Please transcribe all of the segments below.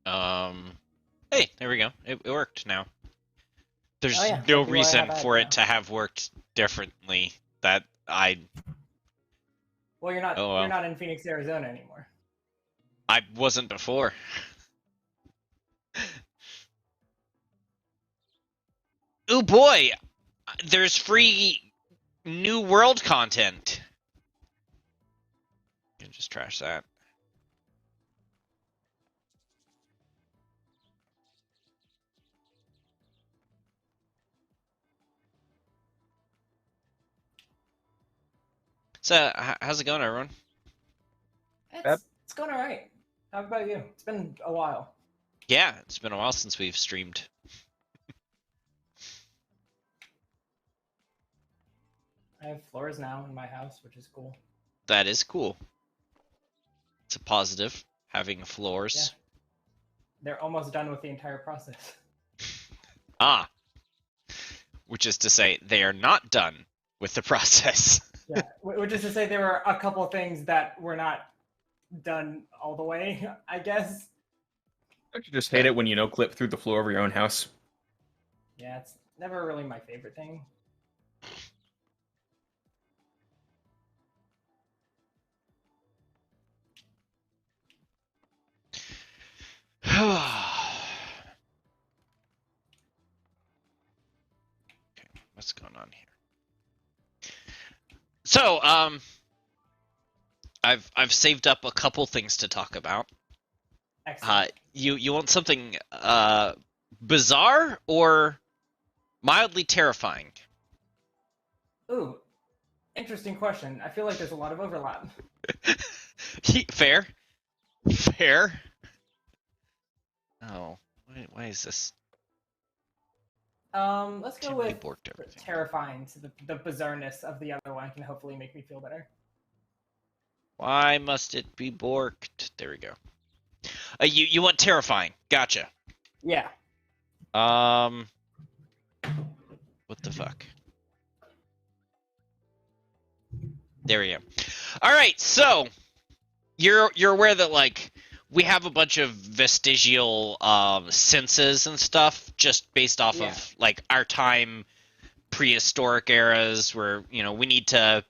Hey, there we go. It worked now. There's Oh yeah, no lucky why I reason have for that it to have worked differently. That I. Well, you're not Oh well. in Phoenix, Arizona anymore. I wasn't before. Oh boy, there's free new world content. You can just trash that. So, how's it going, everyone? It's going all right. How about you? It's been a while. Yeah, it's been a while since we've streamed. I have floors now in my house, which is cool. That is cool. It's a positive, having floors. Yeah. They're almost done with the entire process. Ah. Which is to say, they are not done with the process. Yeah, which is to say there were a couple things that were not done all the way, I guess. Don't you just hate it when you clip through the floor of your own house? Yeah, it's never really my favorite thing. Okay, what's going on here? So, I've saved up a couple things to talk about. Excellent. You want something bizarre or mildly terrifying? Ooh, interesting question. I feel like there's a lot of overlap. Fair. Fair. Oh, why is this? Let's go with everything. terrifying, so the bizarreness of the other one can hopefully make me feel better. Why must it be borked? There we go. You want terrifying? Gotcha. Yeah. What the fuck? There we go. All right, so you're aware that like we have a bunch of vestigial senses and stuff just based off of like our time, prehistoric eras, where we need to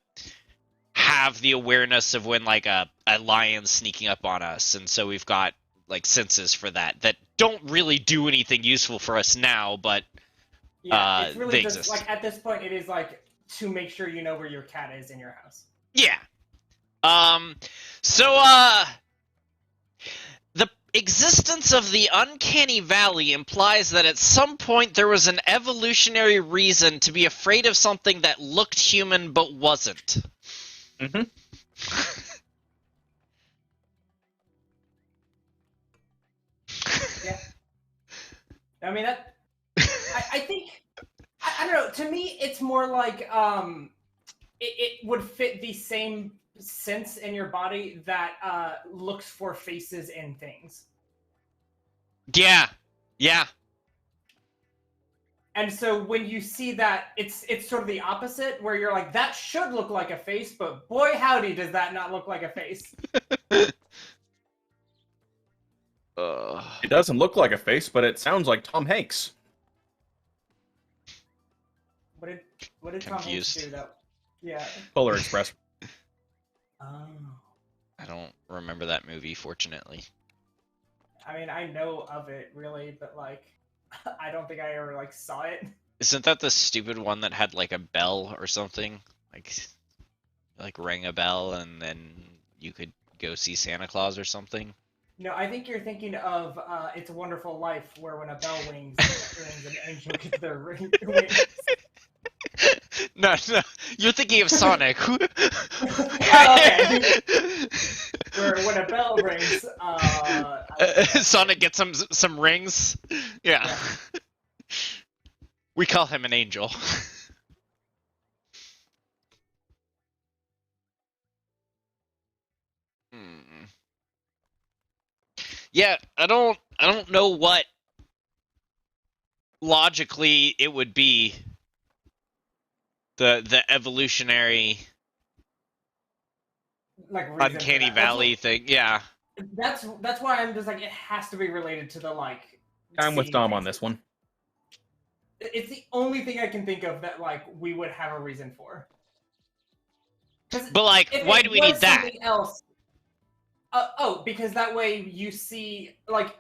have the awareness of when like a lion's sneaking up on us, and so we've got like senses for that don't really do anything useful for us now, but it's really they just exist. like at this point it is like to make sure you know where your cat is in your house. Yeah. So the existence of the uncanny valley implies that at some point there was an evolutionary reason to be afraid of something that looked human but wasn't. Mm-hmm. Yeah. I mean that. I think I don't know. To me, it's more like it would fit the same sense in your body that looks for faces in things. Yeah. Yeah. And so when you see that, it's sort of the opposite, where you're like, that should look like a face, but boy howdy does that not look like a face. It doesn't look like a face, but it sounds like Tom Hanks. What did Tom Hanks do though? Yeah. Polar Express. Oh. I don't remember that movie, fortunately. I mean, I know of it really, but like, I don't think I ever like saw it. Isn't that the stupid one that had like a bell or something? Like rang a bell and then you could go see Santa Claus or something? No, I think you're thinking of It's a Wonderful Life, where when a bell rings, an angel gets their wings. No, you're thinking of Sonic. Oh, okay. Where when a bell rings, Sonic gets some rings. Yeah. We call him an angel. Yeah, I don't know what logically it would be the evolutionary like uncanny valley thing. Yeah. That's why I'm just like, it has to be related to the like. I'm with seeing Dom on faces. this one. It's the only thing I can think of that like we would have a reason for. But like, If why it do we was need that? something else. Because that way you see like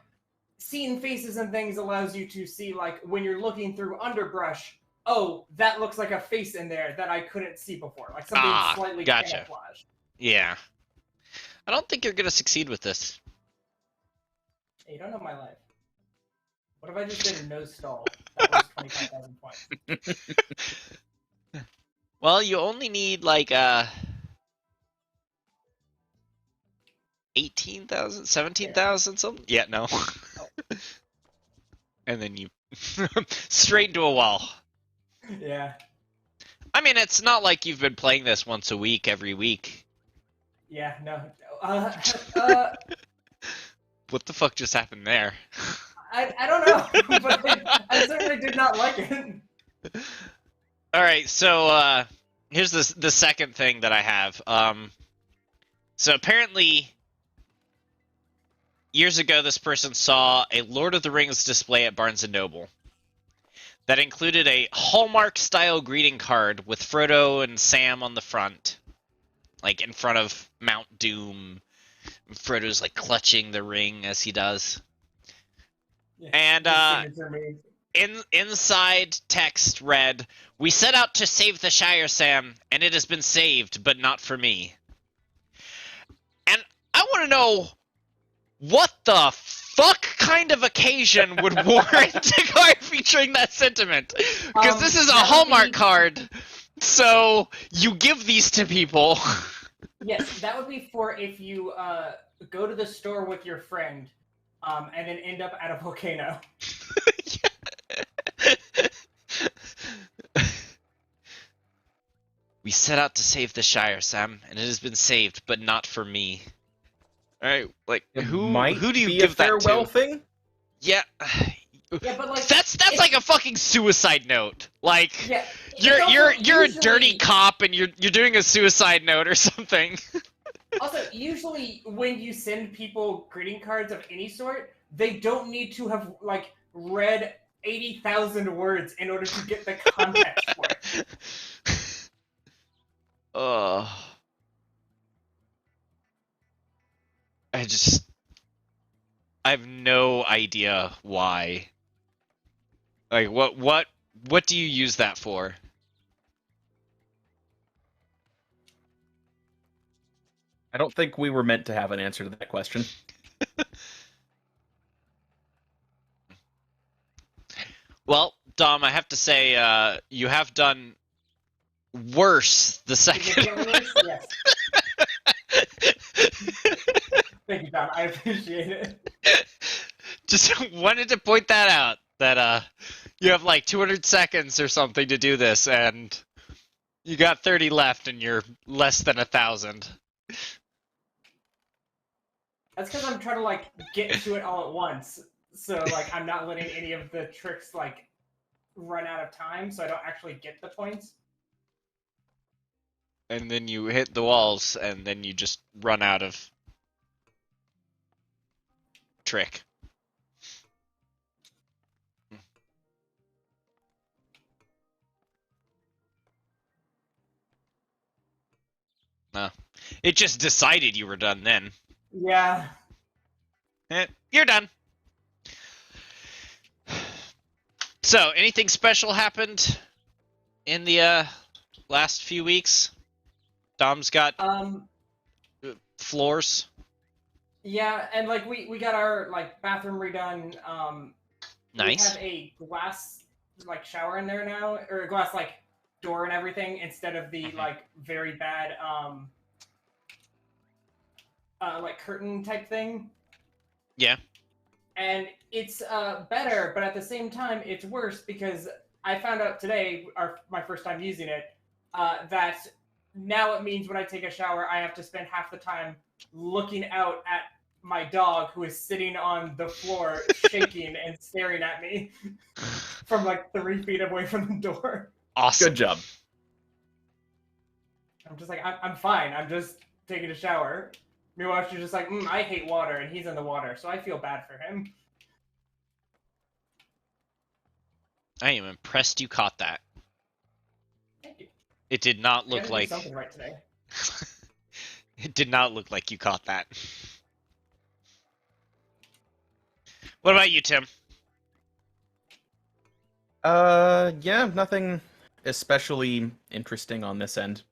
seeing faces and things allows you to see like when you're looking through underbrush. Oh, that looks like a face in there that I couldn't see before, like something slightly Gotcha. camouflaged. Yeah. I don't think you're gonna succeed with this. Hey, you don't know my life. What if I just did a nose stall? That was 25,000 points. Well, you only need like 18,000, 17,000 something. Yeah, no. And then you straight into a wall. Yeah. I mean, it's not like you've been playing this once a week, every week. Yeah. No. What the fuck just happened there? I don't know, but I certainly did not like it. All right, so here's the second thing that I have. So apparently, years ago, this person saw a Lord of the Rings display at Barnes & Noble that included a Hallmark-style greeting card with Frodo and Sam on the front, like in front of Mount Doom. Frodo's like clutching the ring as he does. Yeah, And inside text read, "We set out to save the Shire, Sam, and it has been saved, but not for me." And I want to know what the fuck kind of occasion would warrant a card featuring that sentiment? Because this is a Hallmark card, so you give these to people. Yes, that would be for if you go to the store with your friend, and then end up at a volcano. We set out to save the Shire, Sam, and it has been saved, but not for me. All right, like who do you give that to? Farewell thing? Yeah. Yeah, but like that's like a fucking suicide note. Like yeah, you're usually, a dirty cop and you're doing a suicide note or something. Also, usually when you send people greeting cards of any sort, they don't need to have like read 80,000 words in order to get the context for it. I have no idea why. Like what do you use that for? I don't think we were meant to have an answer to that question. Well, Dom, I have to say, you have done worse the second one. Yes. Thank you, Dom. I appreciate it. Just wanted to point that out, that you have like 200 seconds or something to do this, and you got 30 left, and you're less than 1,000. That's because I'm trying to like get to it all at once, so like I'm not letting any of the tricks like run out of time, so I don't actually get the points. And then you hit the walls, and then you just run out of trick. No. It just decided you were done then. Yeah. You're done. So, anything special happened in the last few weeks? Dom's got floors. Yeah, and like we got our like bathroom redone. Nice. We have a glass like shower in there now, or a glass like door and everything, instead of the like very bad like curtain type thing. Yeah. And it's better, but at the same time, it's worse because I found out today, my first time using it, that now it means when I take a shower, I have to spend half the time looking out at my dog, who is sitting on the floor, shaking and staring at me from like 3 feet away from the door. Awesome. Good job. I'm just like, I'm fine. I'm just taking a shower. Meanwhile, she's just like, I hate water, and he's in the water, so I feel bad for him. I am impressed you caught that. Thank you. It did not look I like... do something right today. It did not look like you caught that. What about you, Tim? Yeah, nothing especially interesting on this end.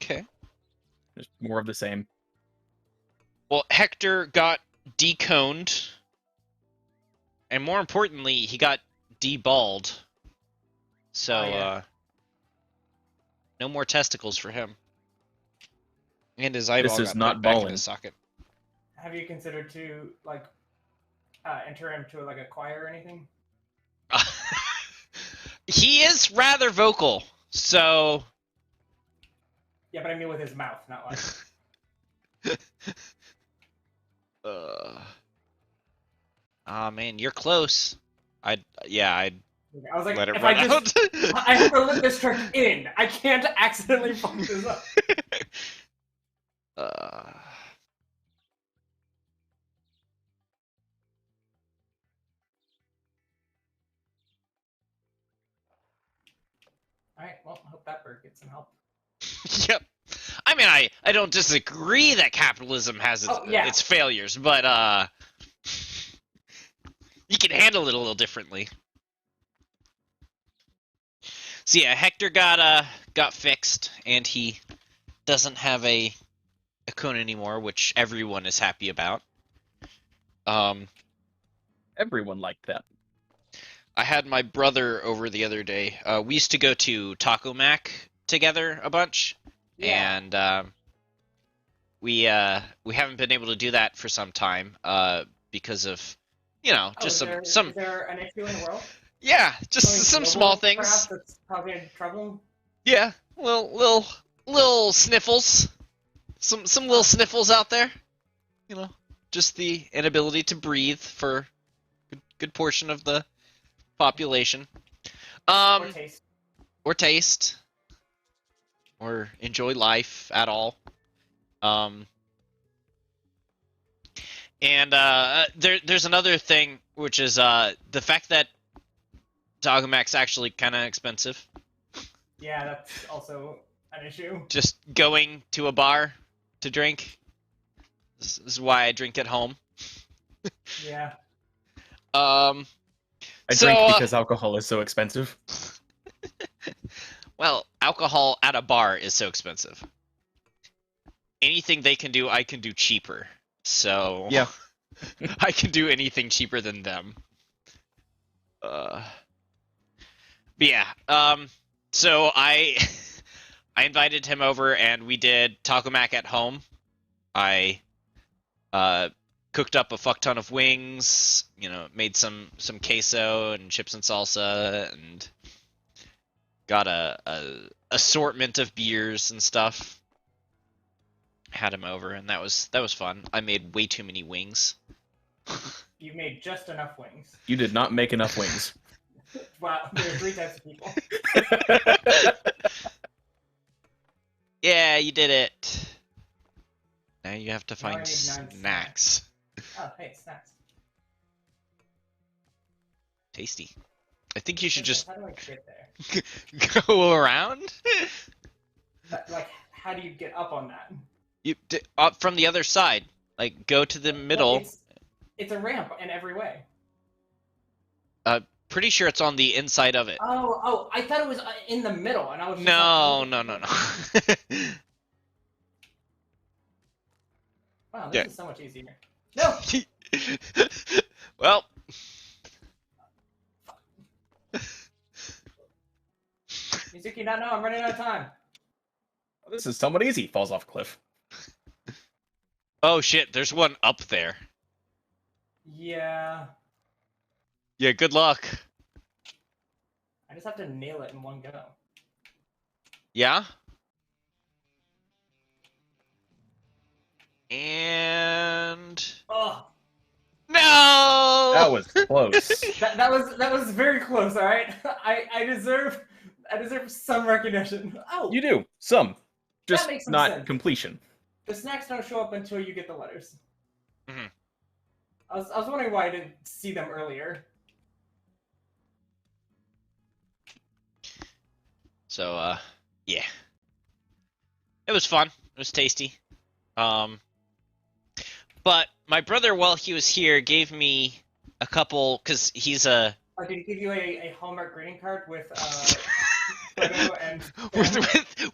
Okay. Just more of the same. Well, Hector got deconed, and more importantly, he got deballed. So, no more testicles for him. And his eyeball This is got not put back in balling. his socket. Have you considered to, like, enter him to, like, a choir or anything? He is rather vocal, so... Yeah, but I mean with his mouth, not like... Man, you're close. I was like, let it if run I just... out. I have to let this trick in. I can't accidentally fuck this up. Alright, well, I hope that bird gets some help. Yep. I mean, I don't disagree that capitalism has its failures, but you can handle it a little differently. So yeah, Hector got fixed, and he doesn't have a cone anymore, which everyone is happy about. Everyone liked that. I had my brother over the other day. We used to go to Taco Mac together a bunch, and we haven't been able to do that for some time because of just Is there an issue in the world? Yeah, just some small things. Perhaps that's probably in trouble. Yeah, little sniffles, some little sniffles out there. Just the inability to breathe for a good portion of the population. Or taste. Or enjoy life at all. And there's another thing, which is the fact that Dogomac's actually kind of expensive. Yeah, that's also an issue. Just going to a bar to drink. This is why I drink at home. Yeah. I drink because alcohol is so expensive. Well, alcohol at a bar is so expensive. Anything they can do, I can do cheaper. So yeah, I can do anything cheaper than them. But yeah, so I invited him over and we did Taco Mac at home. I cooked up a fuck ton of wings, made some queso and chips and salsa, and got a assortment of beers and stuff. Had him over, and that was fun. I made way too many wings. You made just enough wings. You did not make enough wings. Wow, there are 3 types of people. Yeah, you did it. Now you have to find I need 9 snacks. Oh, hey, snacks. Tasty. I think you should just How do I get there? go around. Like, how do you get up on that? You up from the other side. Like, go to the middle. No, it's a ramp in every way. Pretty sure it's on the inside of it. Oh, I thought it was in the middle, and I was just No. Wow, this is so much easier. No! Well. Mizuki, no, I'm running out of time. This is somewhat easy. Falls off a cliff. Oh shit, there's one up there. Yeah. Yeah, good luck. I just have to nail it in one go. Yeah? And... Oh! No! That was close. that was very close, alright? I deserve some recognition. Oh! You do. Some. Just makes some not sense. completion. The snacks don't show up until you get the letters. Mm-hmm. I was wondering why I didn't see them earlier. So, yeah. It was fun. It was tasty. But my brother, while he was here, gave me a couple, because he's a... Oh, did he give you a Hallmark greeting card with, photo and...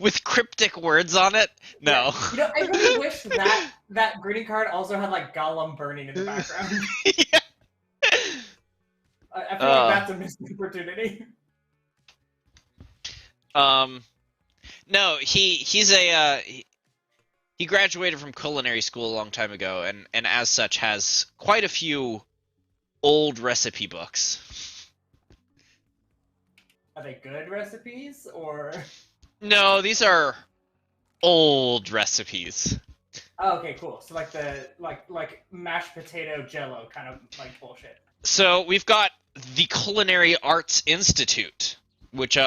with cryptic words on it? No. Yeah. You know, I really wish that greeting card also had, like, Gollum burning in the background. Yeah. I feel like that's a missed opportunity. No, he's a he graduated from culinary school a long time ago, and as such has quite a few old recipe books. Are they good recipes, or...? No, these are old recipes. Oh, okay, cool. So like the like mashed potato Jello kind of like bullshit. So we've got the Culinary Arts Institute, which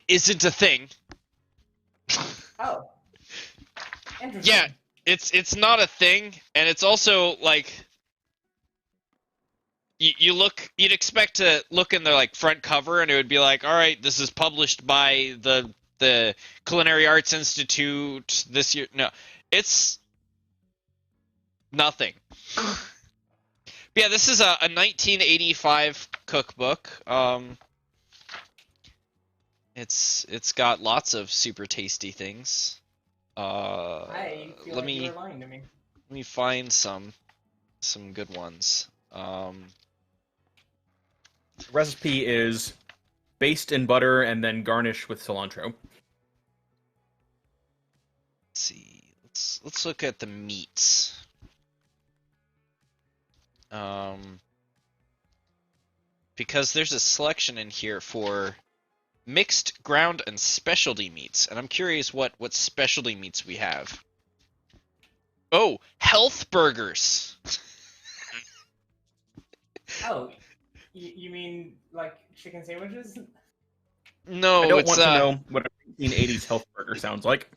isn't a thing. Oh. Interesting. Yeah, it's not a thing, and it's also like you'd expect to look in the like front cover, and it would be like, all right, this is published by the Culinary Arts Institute this year. No, it's nothing. But yeah, this is a 1985 cookbook. It's got lots of super tasty things. I feel let like you me were lying to me. let me find some good ones. The recipe is baste in butter and then garnish with cilantro. Let's see. Let's look at the meats. Because there's a selection in here for mixed, ground, and specialty meats, and I'm curious what specialty meats we have. Oh, health burgers. Oh, you mean like chicken sandwiches? No, I don't it's want to know what a 1980s health burger sounds like.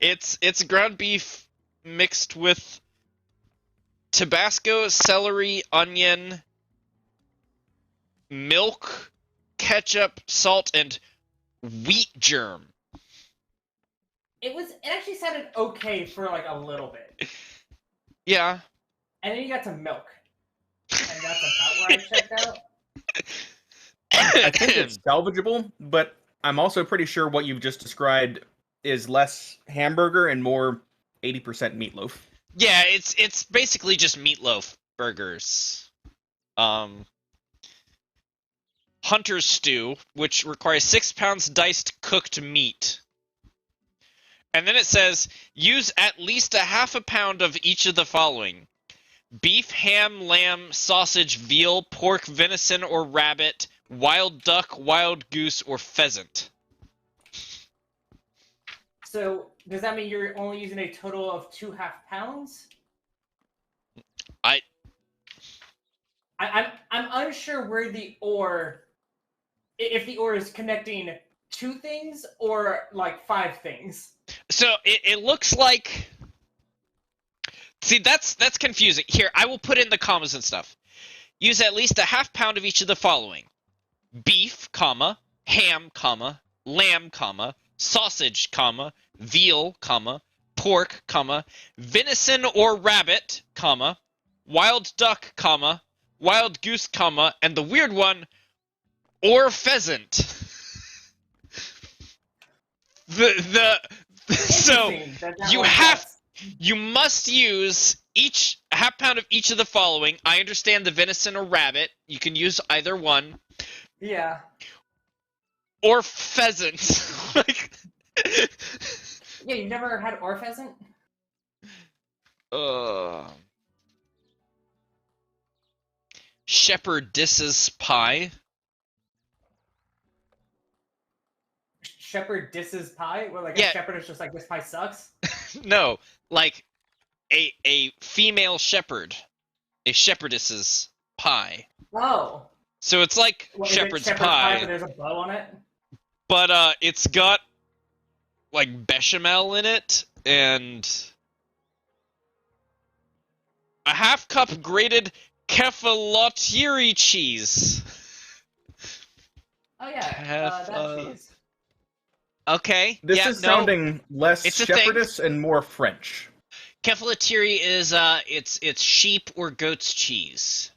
it's ground beef mixed with Tabasco, celery, onion, milk, ketchup, salt, and wheat germ. It actually sounded okay for like a little bit. Yeah. And then you got to milk. And that's about where I checked out. I think it's salvageable, but I'm also pretty sure what you've just described is less hamburger and more 80% meatloaf. Yeah, it's basically just meatloaf burgers. Hunter's stew, which requires 6 pounds diced cooked meat. And then it says, use at least a half a pound of each of the following: beef, ham, lamb, sausage, veal, pork, venison, or rabbit, wild duck, wild goose, or pheasant. So, does that mean you're only using a total of 2 half pounds? I'm unsure where the ore, if the ore is connecting 2 things or like 5 things. So it looks like. See, that's confusing. Here, I will put in the commas and stuff. Use at least a half pound of each of the following: beef, comma, ham, comma, lamb, comma, sausage, comma, veal, comma, pork, comma, venison or rabbit, comma, wild duck, comma, wild goose, comma, and the weird one, or pheasant. So you must use each half pound of each of the following. I understand the venison or rabbit. You can use either one. Yeah. Or pheasant. Like. Yeah, you've never had or pheasant? Shepherdess's pie. Shepherd disses pie? Where like Yeah. a shepherd is just like, this pie sucks? No, like a female shepherd. A shepherdess's pie. Oh. So it's like Well, shepherd's shepherd's pie, but there's a bow on it? but it's got like bechamel in it, and a half cup grated kefalotieri cheese. Oh yeah, that cheese. Okay. This is sounding less it's a shepherdess and more French. Kefalotieri is it's sheep or goat's cheese.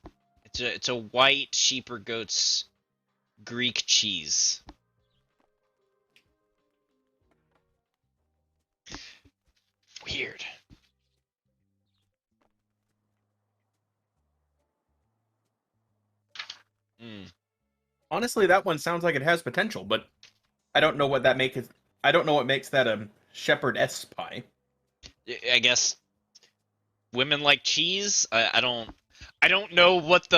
It's a white sheep or goat's Greek cheese. Weird. Honestly, that one sounds like it has potential, but I don't know what that makes it. I don't know what makes that a shepherdess pie. I guess women like cheese. I don't know what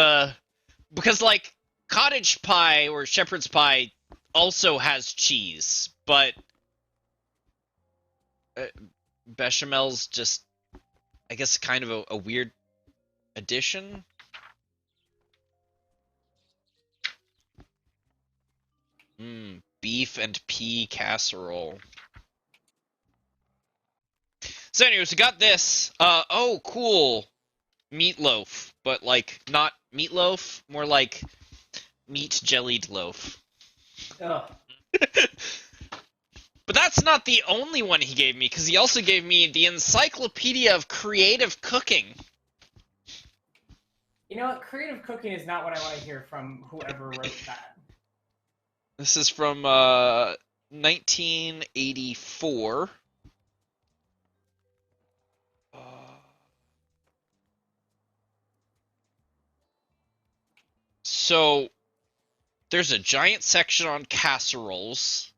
because like cottage pie or shepherd's pie also has cheese, but bechamel's just, I guess, kind of a weird addition. Beef and pea casserole. So anyways, we got this. Oh, cool. Meatloaf, but like not meatloaf, more like meat jellied loaf. Ugh. But that's not the only one he gave me, because he also gave me the Encyclopedia of Creative Cooking. You know what? Creative cooking is not what I want to hear from whoever wrote that. This is from 1984. So there's a giant section on casseroles.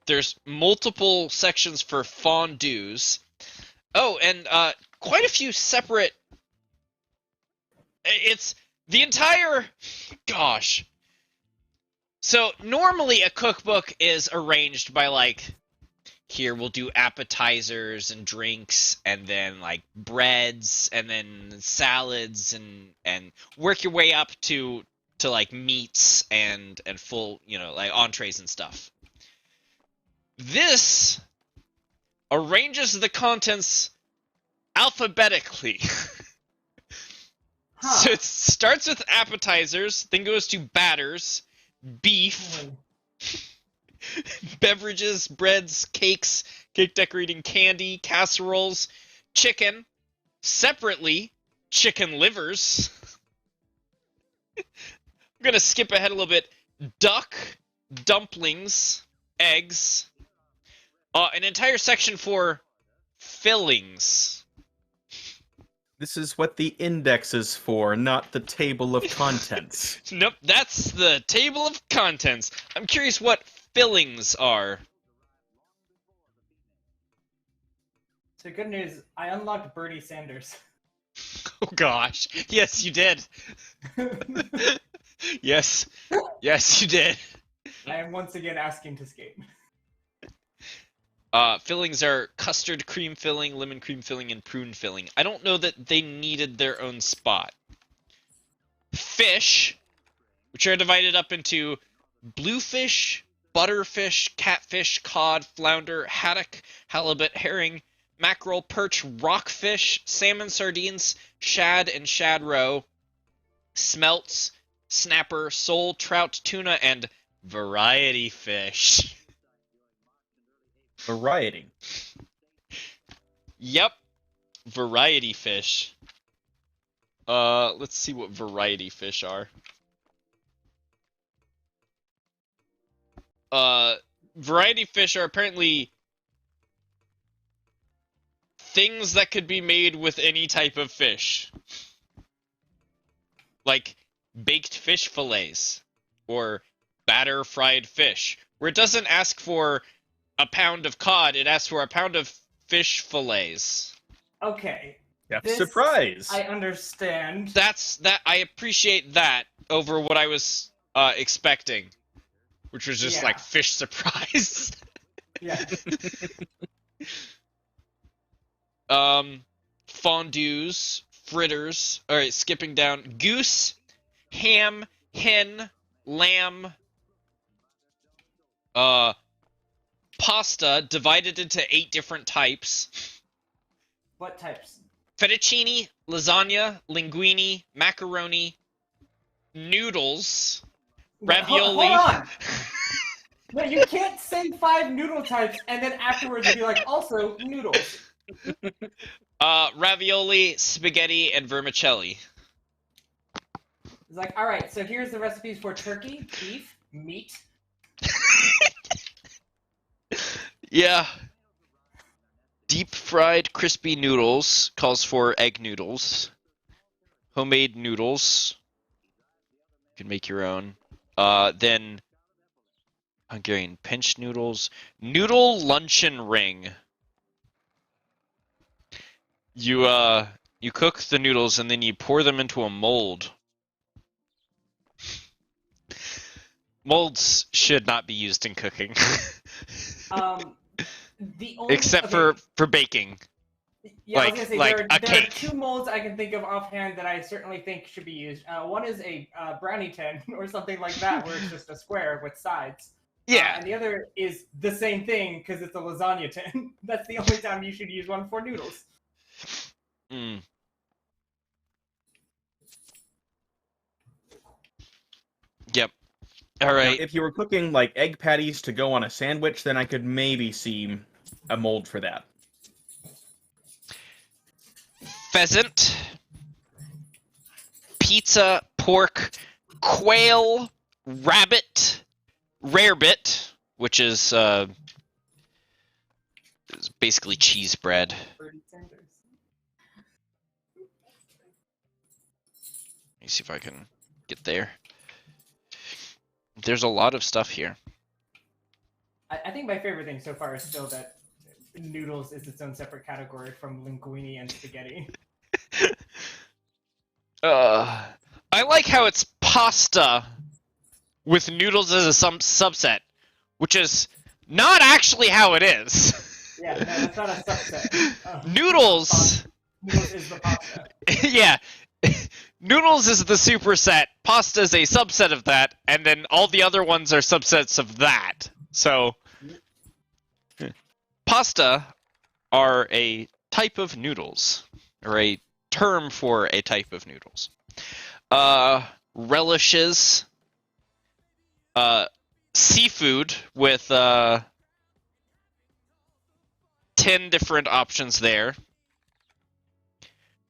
There's multiple sections for fondues. Oh, and quite a few separate... It's the entire... Gosh. So normally a cookbook is arranged by like... Here we'll do appetizers and drinks, and then like breads, and then salads, and work your way up to like meats and full, like entrees and stuff. This arranges the contents alphabetically. So it starts with appetizers, then goes to batters, beef, beverages, breads, cakes, cake decorating, candy, casseroles, chicken, separately, chicken livers. I'm gonna skip ahead a little bit. Duck, dumplings, eggs, an entire section for fillings. This is what the index is for, not the table of contents. Nope, that's the table of contents. I'm curious what fillings are. So good news, I unlocked Bernie Sanders. Oh gosh. Yes, you did. Yes. Yes, you did. I am once again asking to skate. Fillings are custard cream filling, lemon cream filling, and prune filling. I don't know that they needed their own spot. Fish, which are divided up into bluefish, butterfish, catfish, cod, flounder, haddock, halibut, herring, mackerel, perch, rockfish, salmon, sardines, shad and shad roe, smelts, snapper, sole, trout, tuna, and variety fish. Variety. Yep. Variety fish. Let's see what variety fish are. Variety fish are apparently things that could be made with any type of fish. Like baked fish fillets or batter fried fish, where it doesn't ask for a pound of cod, it asks for a pound of fish fillets. Okay. Surprise! I understand. I appreciate that over what I was expecting, which was just like fish surprise. Yeah. Fondues, fritters. All right, skipping down. Goose, ham, hen, lamb, Pasta divided into 8 different types. What types? Fettuccine, lasagna, linguine, macaroni, noodles, ravioli. Hold on. No, you can't say 5 noodle types and then afterwards be like, also noodles. Ravioli, spaghetti, and vermicelli. It's like, all right, so here's the recipes for turkey, beef, meat. Yeah. Deep fried crispy noodles calls for egg noodles. Homemade noodles. You can make your own. Then Hungarian pinch noodles. Noodle luncheon ring. You cook the noodles and then you pour them into a mold. Molds should not be used in cooking. The only, Except for baking. Yeah, like, I was gonna say, like there a are cake. 2 molds I can think of offhand that I certainly think should be used. One is a brownie tin or something like that, where it's just a square with sides. Yeah. And the other is the same thing because it's a lasagna tin. That's the only time you should use one for noodles. Mm. Yep. All right. Now, if you were cooking like egg patties to go on a sandwich, then I could maybe see a mold for that. Pheasant, pizza, pork, quail, rabbit, rarebit, which is basically cheese bread. Birdie tenders. Let me see if I can get there. There's a lot of stuff here. I think my favorite thing so far is still that noodles is its own separate category from linguine and spaghetti. I like how it's pasta with noodles as a subset, which is not actually how it is. Yeah, no, that's not a subset. Noodles. Noodles is the pasta. Yeah. Noodles is the superset, pasta is a subset of that, and then all the other ones are subsets of that. So, pasta are a type of noodles, or a term for a type of noodles. Relishes, seafood with 10 different options there.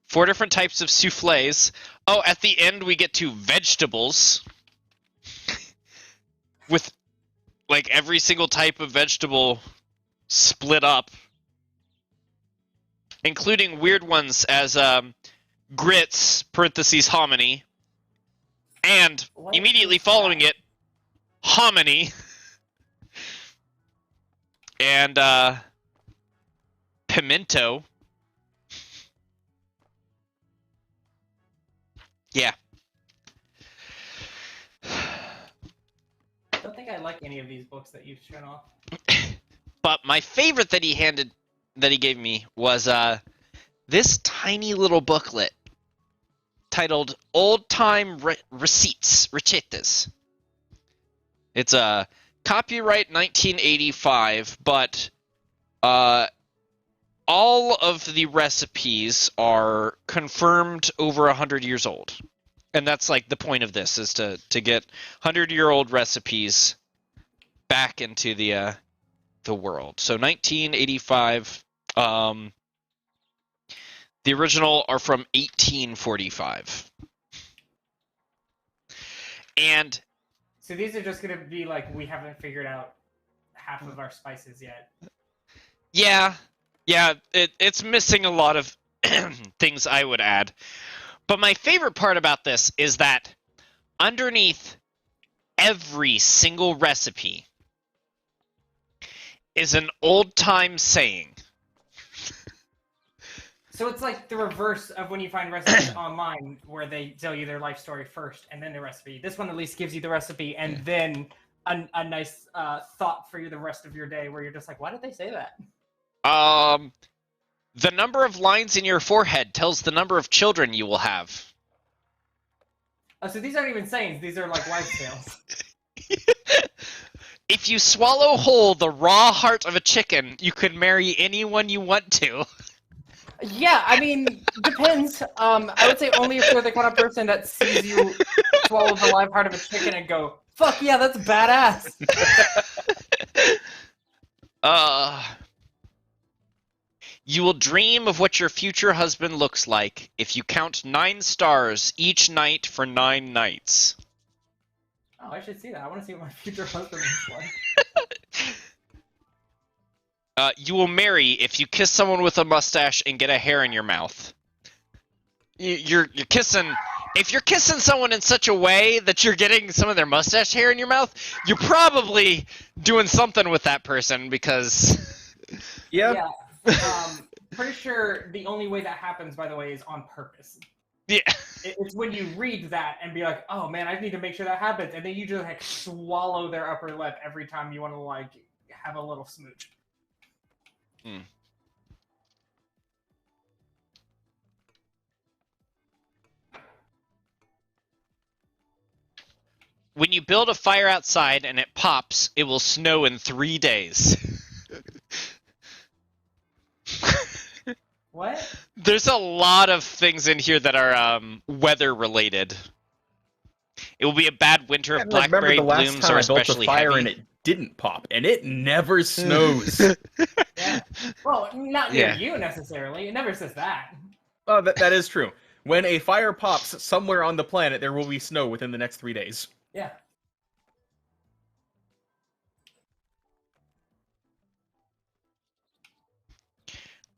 4 different types of soufflés. Oh, at the end we get to vegetables. With, like, every single type of vegetable split up. Including weird ones as grits, parentheses, hominy. And What immediately is following that? it, hominy. And pimento. Yeah. I don't think I like any of these books that you've shown off. But my favorite that he gave me was this tiny little booklet titled Old Time Receipts, Recetas. It's a copyright 1985, but all of the recipes are confirmed over 100 years old. And that's like the point of this, is to get 100-year-old recipes back into the world. So 1985, the original are from 1845. And So these are just going to be like, we haven't figured out half of our spices yet. yeah, it's missing a lot of things I would add. But my favorite part about this is that underneath every single recipe is an old-time saying. So it's like the reverse of when you find recipes online where they tell you their life story first and then the recipe. This one at least gives you the recipe and then a nice thought for you the rest of your day where you're just like, why did they say that? The number of lines in your forehead tells the number of children you will have. Oh, so these aren't even sayings. These are like life tales. If you swallow whole the raw heart of a chicken, you can marry anyone you want to. Yeah, I mean, depends. I would say only if you're the kind of person that sees you swallow the live heart of a chicken and go, "Fuck yeah, that's badass." You will dream of what your future husband looks like if you count 9 stars each night for 9 nights. Oh, I should see that. I want to see what my future husband looks like. You will marry if you kiss someone with a mustache and get a hair in your mouth. You're kissing. If you're kissing someone in such a way that you're getting some of their mustache hair in your mouth, you're probably doing something with that person because. Yeah. Pretty sure the only way that happens, by the way, is on purpose. Yeah. It's when you read that and be like, "Oh man, I need to make sure that happens," and then you just like swallow their upper lip every time you want to like have a little smooch. Hmm. When you build a fire outside and it pops, it will snow in 3 days. What? There's a lot of things in here that are weather related. It will be a bad winter if blackberry blooms are especially fire heavy. And it didn't pop, and it never snows. Yeah. Well, not near you necessarily. It never says that. Oh, that is true. When a fire pops somewhere on the planet, there will be snow within the next 3 days. Yeah.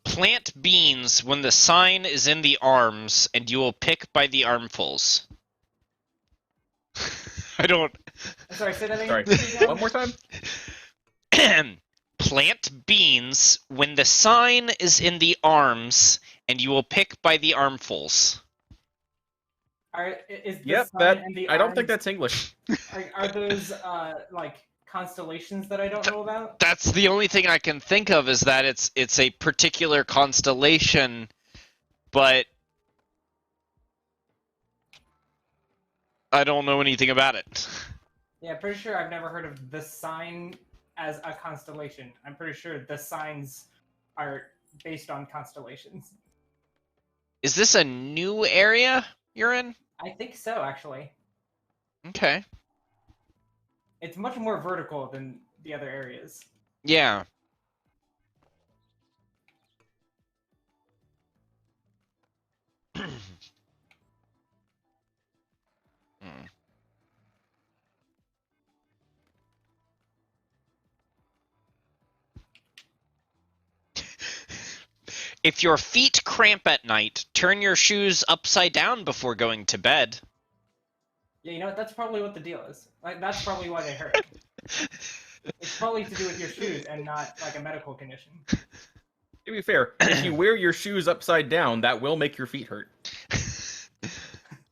Plant beans when the sign is in the arms, and you will pick by the armfuls. I don't... Sorry, say that again. Sorry, one more time? Plant beans when the sign is in the arms, and you will pick by the armfuls. Is the Yep, sign and the I don't arms, think that's English. Are those like constellations that I don't know about? That's the only thing I can think of, is that it's a particular constellation, but I don't know anything about it. Yeah, pretty sure I've never heard of the sign as a constellation. I'm pretty sure the signs are based on constellations. Is this a new area you're in? I think so, actually. Okay. It's much more vertical than the other areas. Yeah. If your feet cramp at night, turn your shoes upside down before going to bed. Yeah, you know what? That's probably what the deal is. Like, that's probably why they hurt. It's probably to do with your shoes and not like a medical condition. To be fair, if you wear your shoes upside down, that will make your feet hurt.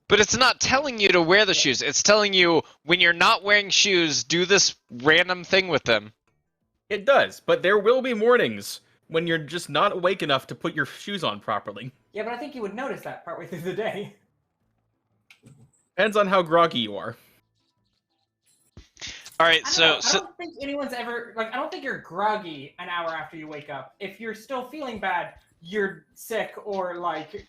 But it's not telling you to wear the shoes. It's telling you when you're not wearing shoes, do this random thing with them. It does, but there will be mornings when you're just not awake enough to put your shoes on properly. Yeah, but I think you would notice that partway through the day. Depends on how groggy you are. All right, I don't think anyone's ever like. I don't think you're groggy an hour after you wake up. If you're still feeling bad, you're sick or like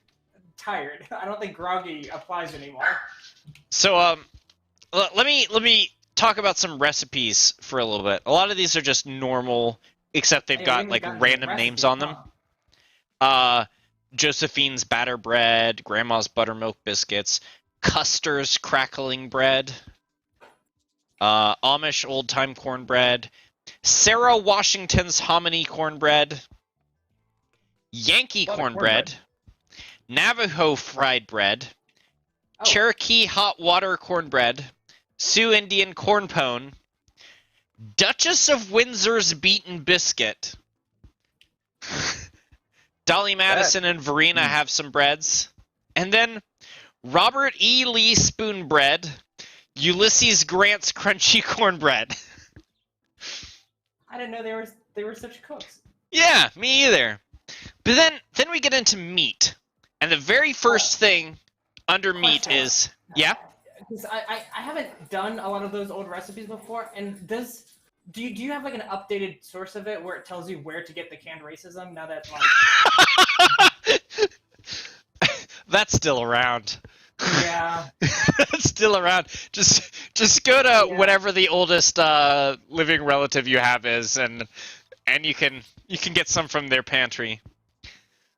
tired. I don't think groggy applies anymore. So let me talk about some recipes for a little bit. A lot of these are just normal, except they've got like random names on them. Josephine's batter bread, Grandma's buttermilk biscuits, Custer's crackling bread, Amish old time cornbread, Sarah Washington's hominy cornbread, Yankee cornbread, Navajo fried bread, Cherokee hot water cornbread, Sioux Indian corn pone, Duchess of Windsor's beaten biscuit. Dolly Madison and Verena have some breads. And then Robert E. Lee spoon bread, Ulysses Grant's crunchy cornbread. I didn't know they were such cooks. Yeah, me either. But then we get into meat. And the very first thing under meat is... Yeah? Because I haven't done a lot of those old recipes before, and does Do you have like an updated source of it where it tells you where to get the canned racism now that like That's still around. Yeah. That's still around. Just go to whatever the oldest living relative you have is, and you can get some from their pantry.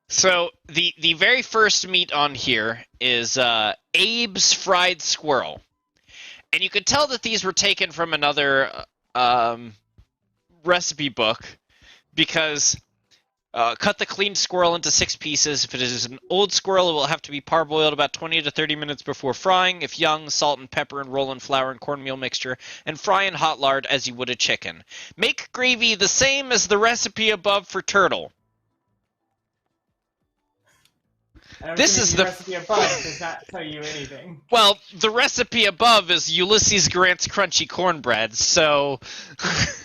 So the very first meat on here is Abe's Fried Squirrel, and you can tell that these were taken from another recipe book because cut the cleaned squirrel into 6 pieces. If it is an old squirrel, it will have to be parboiled about 20 to 30 minutes before frying. If young, salt and pepper and roll in flour and cornmeal mixture and fry in hot lard as you would a chicken. Make gravy the same as the recipe above for turtle. This is the recipe above does not tell you anything. Well, the recipe above is Ulysses Grant's crunchy cornbread, so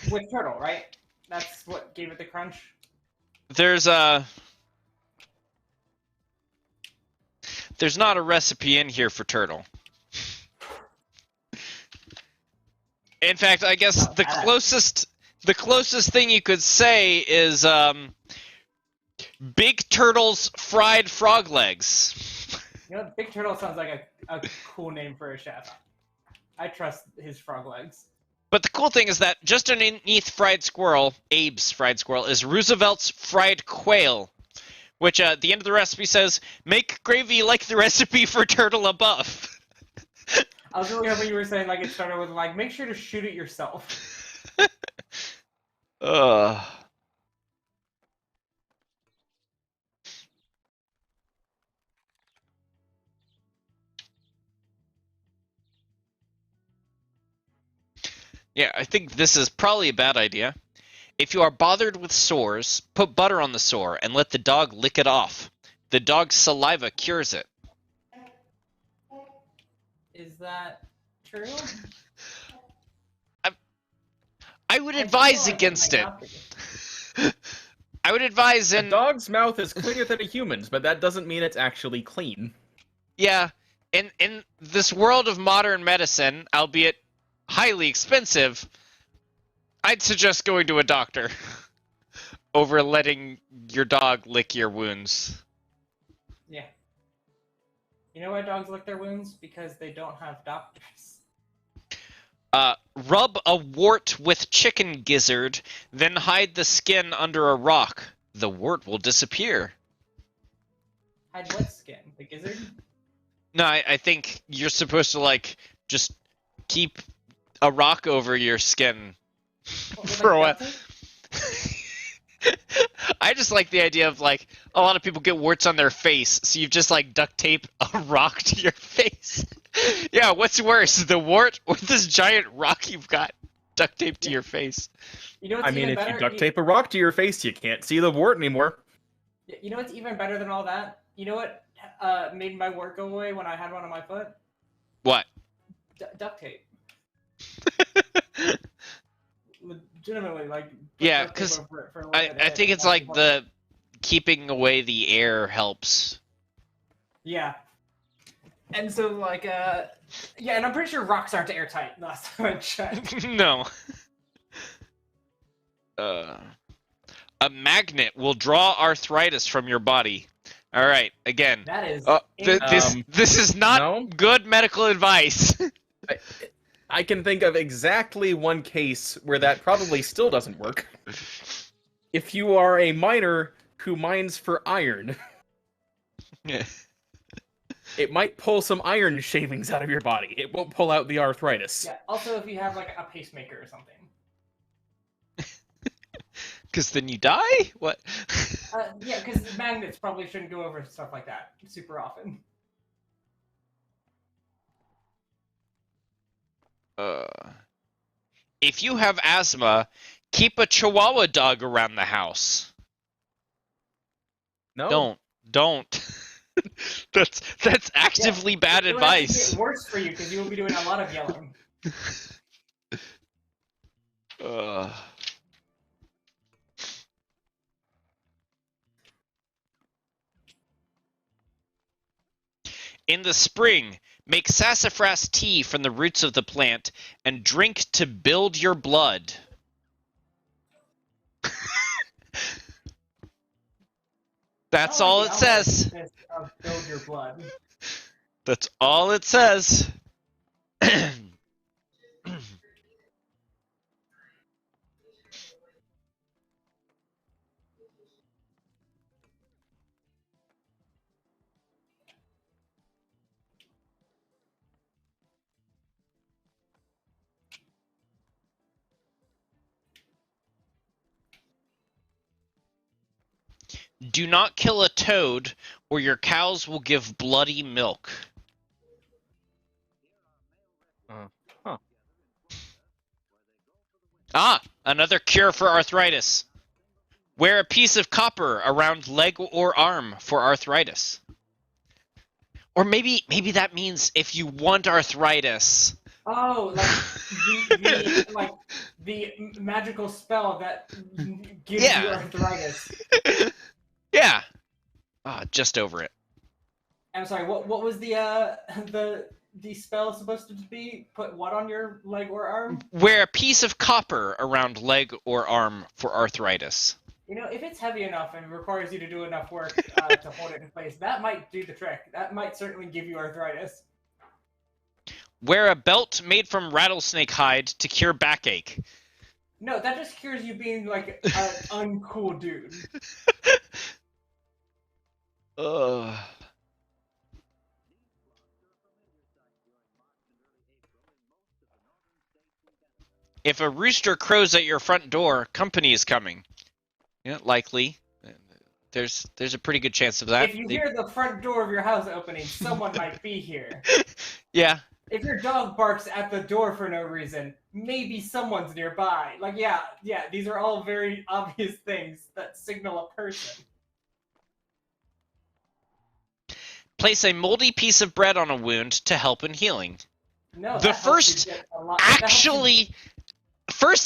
with turtle, right? That's what gave it the crunch. There's not a recipe in here for turtle. In fact, I guess the closest thing you could say is Big Turtle's fried frog legs. You know, Big Turtle sounds like a cool name for a chef. I trust his frog legs. But the cool thing is that just underneath Fried Squirrel, Abe's Fried Squirrel, is Roosevelt's Fried Quail, which at the end of the recipe says, make gravy like the recipe for turtle above. I was really hoping you were saying like it started with like, make sure to shoot it yourself. Yeah, I think this is probably a bad idea. If you are bothered with sores, put butter on the sore and let the dog lick it off. The dog's saliva cures it. Is that true? I would advise against it. I would advise A dog's mouth is cleaner than a human's, but that doesn't mean it's actually clean. Yeah, in this world of modern medicine, albeit highly expensive, I'd suggest going to a doctor over letting your dog lick your wounds. Yeah. You know why dogs lick their wounds? Because they don't have doctors. Rub a wart with chicken gizzard, then hide the skin under a rock. The wart will disappear. Hide what skin? The gizzard? No, I think you're supposed to, like, just keep a rock over your skin for a while. I just like the idea of, like, a lot of people get warts on their face, so you've just, like, duct tape a rock to your face. Yeah, what's worse, the wart or this giant rock you've got duct taped to your face? You know what's even better? If you duct tape a rock to your face, you can't see the wart anymore. You know what's even better than all that? You know what made my wart go away when I had one on my foot? What? Duct tape. Legitimately, like. Yeah, because I think it's like the keeping away the air helps. Yeah. And so, like, yeah, and I'm pretty sure rocks aren't airtight last time I checked. No. A magnet will draw arthritis from your body. All right, again. That is. This is not good medical advice. I can think of exactly one case where that probably still doesn't work. If you are a miner who mines for iron, it might pull some iron shavings out of your body. It won't pull out the arthritis. Yeah. Also, if you have like a pacemaker or something. Because then you die? What? Yeah, because magnets probably shouldn't go over stuff like that super often. If you have asthma, keep a Chihuahua dog around the house. No. Don't. That's actively bad advice. It worse for you because you will be doing a lot of yelling. In the spring, make sassafras tea from the roots of the plant and drink to build your blood. That's I all like it the says. outwardness of build your blood. That's all it says. Do not kill a toad, or your cows will give bloody milk. Huh. Ah, another cure for arthritis. Wear a piece of copper around leg or arm for arthritis. Or maybe that means if you want arthritis. Oh, like the magical spell that gives you Yeah. arthritis. Yeah. Ah, just over it. I'm sorry. What was the spell supposed to be? Put what on your leg or arm? Wear a piece of copper around leg or arm for arthritis. You know, if it's heavy enough and requires you to do enough work to hold it in place, that might do the trick. That might certainly give you arthritis. Wear a belt made from rattlesnake hide to cure backache. No, that just cures you being like an uncool dude. Ugh. If a rooster crows at your front door, company is coming. Yeah, likely. There's a pretty good chance of that. If you hear the front door of your house opening, someone might be here. Yeah. If your dog barks at the door for no reason, maybe someone's nearby. Like, yeah, these are all very obvious things that signal a person. Place a moldy piece of bread on a wound to help in healing. No, The that helps you first get a lot- that helps you-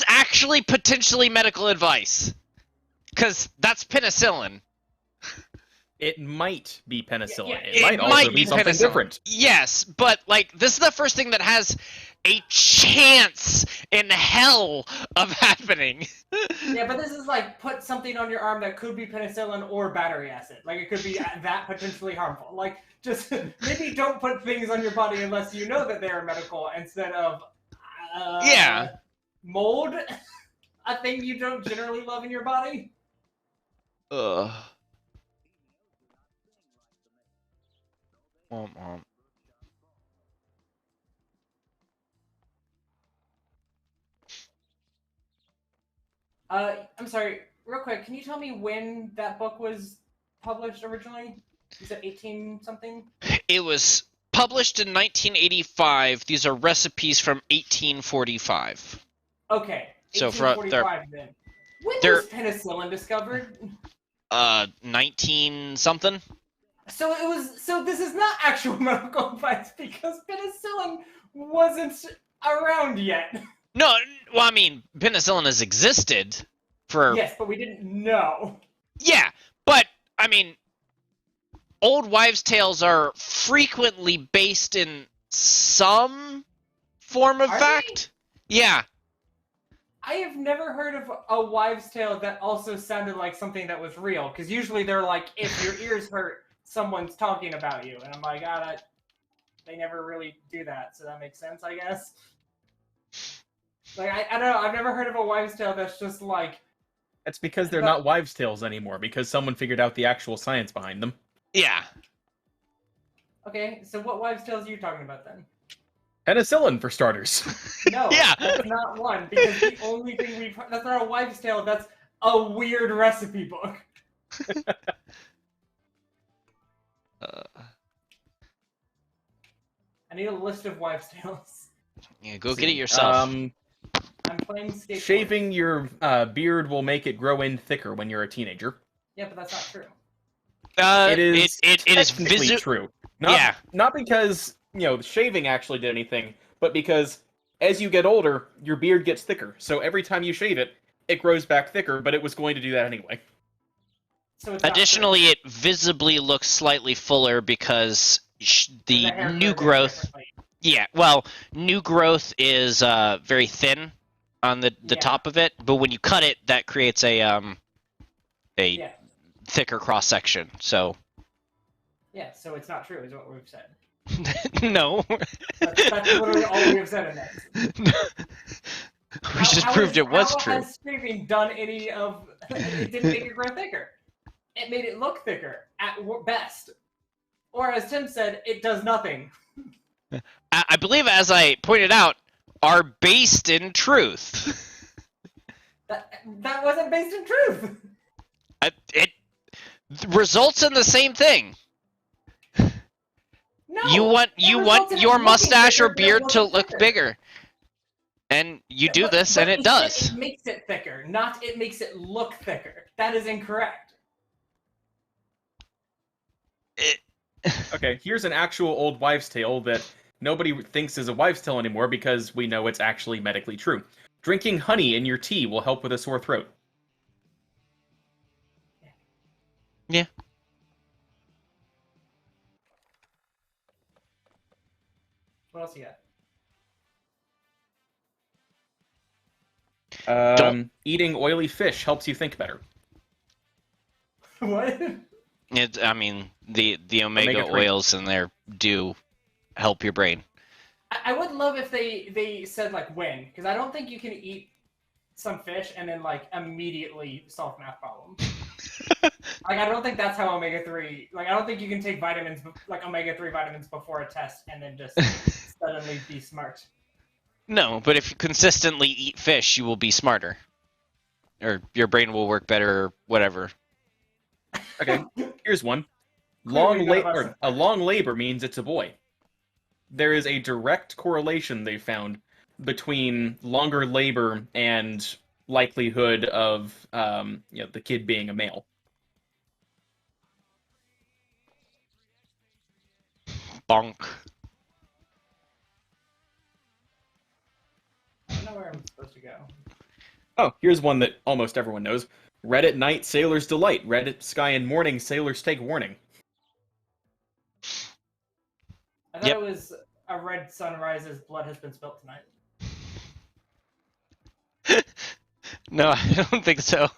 actually potentially medical advice. Because that's penicillin. It might be penicillin. Yeah, it might also be something penicillin. different. Yes, but like this is the first thing that has a chance in hell of happening. Yeah, but this is like put something on your arm that could be penicillin or battery acid. Like it could be that potentially harmful. Like just maybe don't put things on your body unless you know that they are medical instead of Yeah. mold, a thing you don't generally love in your body. Ugh. I'm sorry, real quick, can you tell me when that book was published originally? You said 18 something? It was published in 1985. These are recipes from 1845. Okay, So for 1845 then. When was penicillin discovered? 19 something. So this is not actual medical advice because penicillin wasn't around yet. No, well, I mean, penicillin has existed for... Yes, but we didn't know. Yeah, but, I mean, old wives' tales are frequently based in some form of fact. Yeah. I have never heard of a wives' tale that also sounded like something that was real, because usually they're like, if your ears hurt, someone's talking about you. And I'm like, they never really do that, so that makes sense, I guess. Like, I don't know, I've never heard of a wives' tale that's just like... That's because they're not wives' tales anymore, because someone figured out the actual science behind them. Yeah. Okay, so what wives' tales are you talking about then? Penicillin, for starters. No, Yeah. That's not one, because the only thing that's not a wives' tale, that's a weird recipe book. I need a list of wives' tales. Yeah, go get it yourself. I'm playing skateboard. Shaving your beard will make it grow in thicker when you're a teenager. Yeah, but that's not true. It is technically is true. Yeah. Not because, shaving actually did anything, but because as you get older, your beard gets thicker. So every time you shave it, it grows back thicker, but it was going to do that anyway. So it's Additionally, it visibly looks slightly fuller because the new growth... Yeah, well, new growth is very thin on the top of it, but when you cut it, that creates a thicker cross section. So Yeah, so it's not true, is what we've said. no. That's literally all we've said in that. We just proved it was true. How has streaming done any of... It didn't make it grow thicker. It made it look thicker, at best. Or as Tim said, it does nothing. I believe, as I pointed out, are based in truth. That wasn't based in truth. It results in the same thing. No, you want your mustache or beard to look thicker. bigger. And you do this, and it does. It makes it thicker, not it makes it look thicker. That is incorrect. Okay, here's an actual old wives' tale that nobody thinks is a wives' tale anymore because we know it's actually medically true. Drinking honey in your tea will help with a sore throat. Yeah. What else you got? Eating oily fish helps you think better. What? I mean, the omega oils in there do help your brain. I would love if they said like when, because I don't think you can eat some fish and then like immediately solve math problems. Like I don't think that's how omega-3. Like I don't think you can take vitamins like omega-3 vitamins before a test and then just suddenly be smart. No, but if you consistently eat fish, you will be smarter, or your brain will work better, or whatever. Okay, here's one. A long labor means it's a boy. There is a direct correlation they found between longer labor and likelihood of the kid being a male. Bonk. I don't know where I'm supposed to go. Oh, here's one that almost everyone knows. Red at night, sailors delight. Red at sky in morning, sailors take warning. I thought it was a red sun rises, blood has been spilt tonight. No, I don't think so.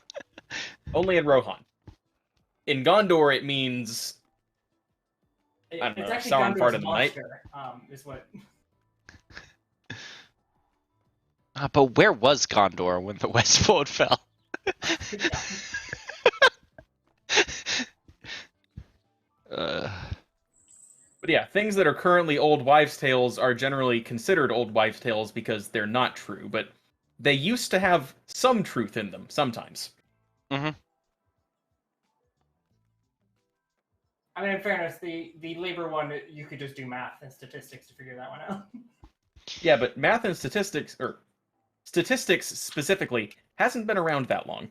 Only in Rohan. In Gondor, it means... I don't know, sour part of the night. Is what... But where was Gondor when the Westfold fell? But yeah, things that are currently old wives' tales are generally considered old wives' tales because they're not true, but they used to have some truth in them, sometimes. Mm-hmm. I mean, in fairness, the labor one, you could just do math and statistics to figure that one out. Yeah, but math and statistics, or statistics specifically, hasn't been around that long.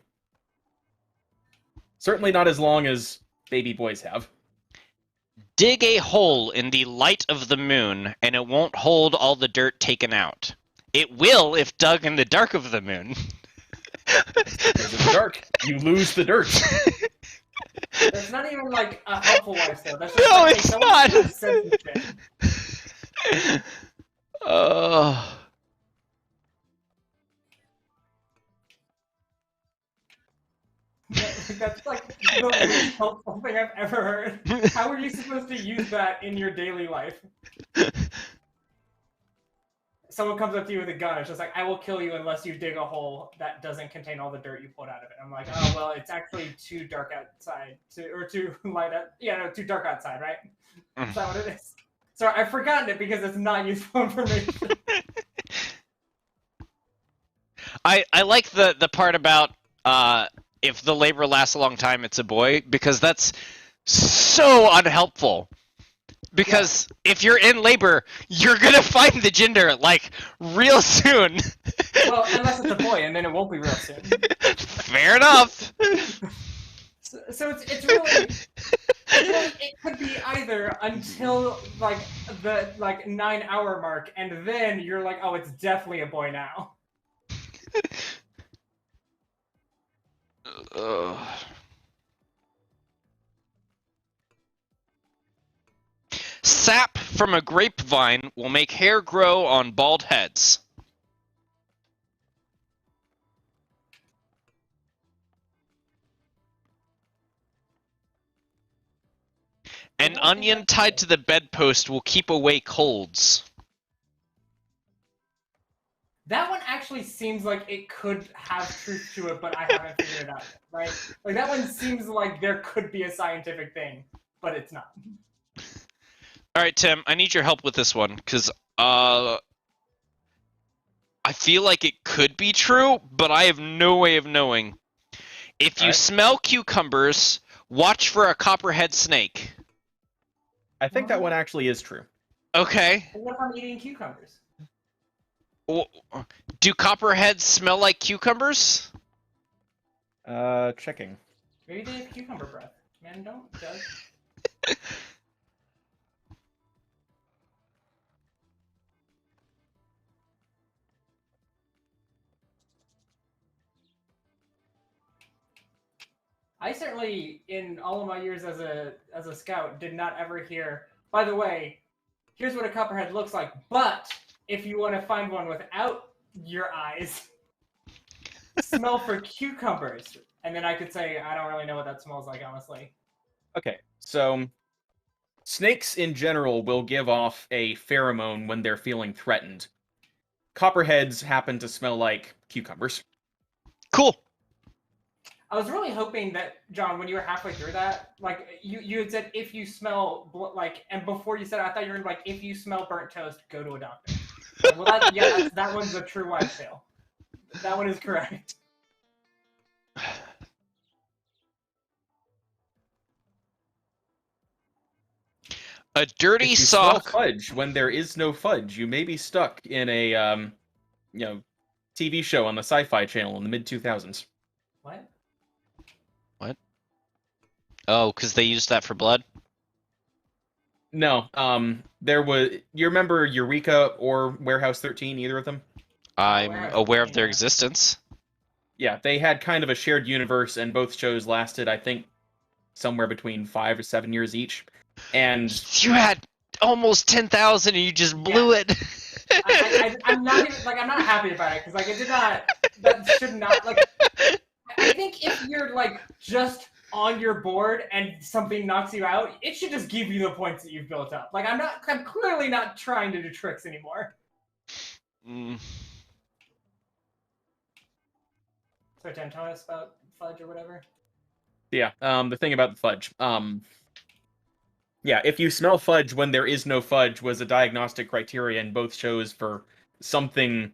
Certainly not as long as baby boys have. Dig a hole in the light of the moon, and it won't hold all the dirt taken out. It will if dug in the dark of the moon. Because in the dark, you lose the dirt. That's not even like a helpful lifestyle. That's just no, like, it's not. That's like the least helpful thing I've ever heard. How are you supposed to use that in your daily life? Someone comes up to you with a gun, it's just like, I will kill you unless you dig a hole that doesn't contain all the dirt you pulled out of it. I'm like, oh, well, it's actually too dark outside, too light out. Yeah, no, too dark outside, right? Is that what it is? Sorry, I've forgotten it because it's not useful information. I like the part about if the labor lasts a long time, it's a boy, because that's so unhelpful. Because if you're in labor, you're gonna find the gender like real soon. Well, unless it's a boy, and then it won't be real soon. Fair enough. So it's really it could be either until like the 9-hour mark, and then you're like, oh, it's definitely a boy now. Sap from a grapevine will make hair grow on bald heads. An onion tied to the bedpost will keep away colds. That one actually seems like it could have truth to it, but I haven't figured it out yet, right? Like, that one seems like there could be a scientific thing, but it's not. All right, Tim, I need your help with this one, because I feel like it could be true, but I have no way of knowing. If you smell cucumbers, watch for a copperhead snake. I think that one actually is true. Okay. What if I'm eating cucumbers? Do copperheads smell like cucumbers? Checking. Maybe they have cucumber breath. Man, don't judge. I certainly, in all of my years as a scout, did not ever hear, by the way, here's what a copperhead looks like, but if you want to find one without your eyes, smell for cucumbers. And then I could say, I don't really know what that smells like, honestly. Okay, so snakes in general will give off a pheromone when they're feeling threatened. Copperheads happen to smell like cucumbers. Cool. I was really hoping that, John, when you were halfway through that, like, you had said, if you smell, like, and before you said it, I thought you were like, if you smell burnt toast, go to a doctor. Well, that one's a true wives' tale. That one is correct. A dirty if you sock. Smell fudge when there is no fudge. You may be stuck in a TV show on the Sci-Fi Channel in the mid-2000s. What? What? Oh, because they used that for blood? No, there was. You remember Eureka or Warehouse 13? Either of them? I'm aware of their existence. Yeah, they had kind of a shared universe, and both shows lasted, I think, somewhere between 5 or 7 years each. And you had almost 10,000, and you just blew it. I'm not even, like, I'm not happy about it because, like, it did not. That should not, like. I think if you're, like, just on your board and something knocks you out, it should just give you the points that you've built up. Like, I'm clearly not trying to do tricks anymore. So, Tim, tell us about fudge or whatever. Yeah, the thing about the fudge. Yeah, if you smell fudge when there is no fudge was a diagnostic criteria in both shows for something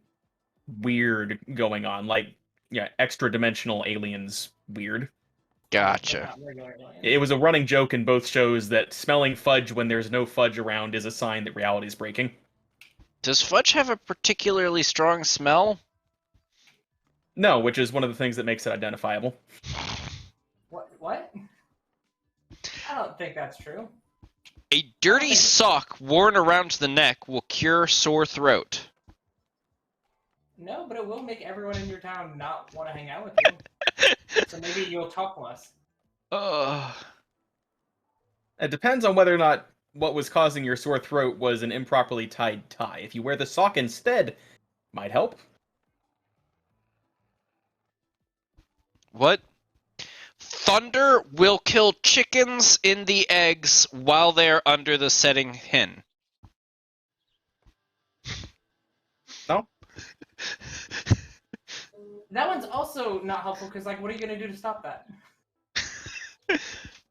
weird going on. Like, yeah, extra-dimensional aliens weird. Gotcha. It was a running joke in both shows that smelling fudge when there's no fudge around is a sign that reality is breaking. Does fudge have a particularly strong smell? No, which is one of the things that makes it identifiable. What? I don't think that's true. A dirty sock worn around the neck will cure sore throat. No, but it will make everyone in your town not want to hang out with you. So maybe you'll talk less. It depends on whether or not what was causing your sore throat was an improperly tied tie. If you wear the sock instead, might help. What? Thunder will kill chickens in the eggs while they're under the setting hen. No? That one's also not helpful because, like, what are you going to do to stop that?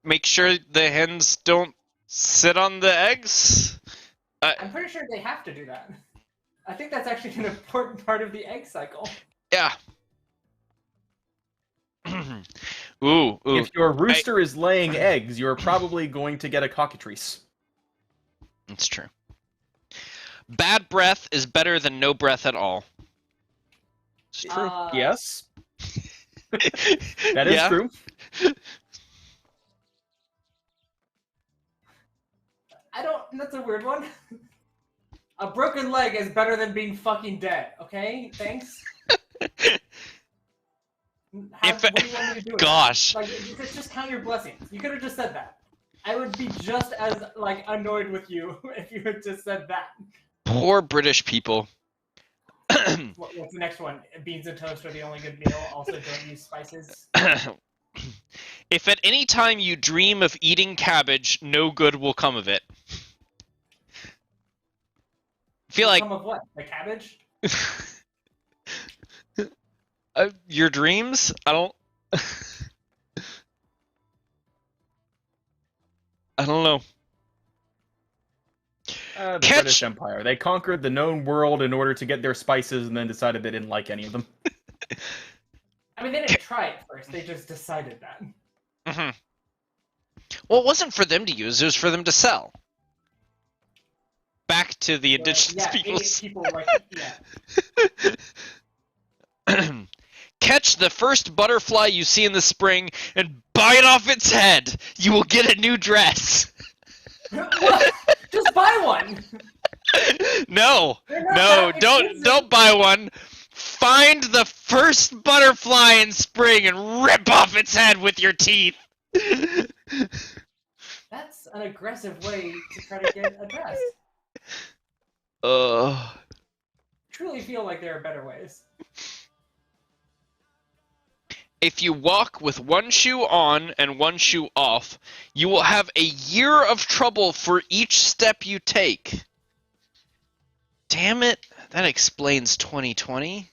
Make sure the hens don't sit on the eggs? I'm pretty sure they have to do that. I think that's actually an important part of the egg cycle. Yeah. Ooh. If your rooster is laying eggs, you're probably going to get a cockatrice. That's true. Bad breath is better than no breath at all. It's true. Yes. That is true. That's a weird one. A broken leg is better than being fucking dead, okay? Thanks. What do you want me to do? Gosh. Like, just count your blessings. You could have just said that. I would be just as, like, annoyed with you if you had just said that. Poor British people. What's the next one? Beans and toast are the only good meal. Also, don't use spices. If at any time you dream of eating cabbage, no good will come of it. I feel like Some of what? The cabbage? your dreams? I don't. I don't know. The British Empire. They conquered the known world in order to get their spices and then decided they didn't like any of them. I mean, they didn't try it first. They just decided that. Mm-hmm. Well, it wasn't for them to use. It was for them to sell. Back to the indigenous peoples. People like, Catch the first butterfly you see in the spring and bite off its head. You will get a new dress. What? Just buy one. No, don't buy one. Find the first butterfly in spring and rip off its head with your teeth. That's an aggressive way to try to get a dress. Truly feel like there are better ways. If you walk with one shoe on and one shoe off, you will have a year of trouble for each step you take. Damn it, that explains 2020.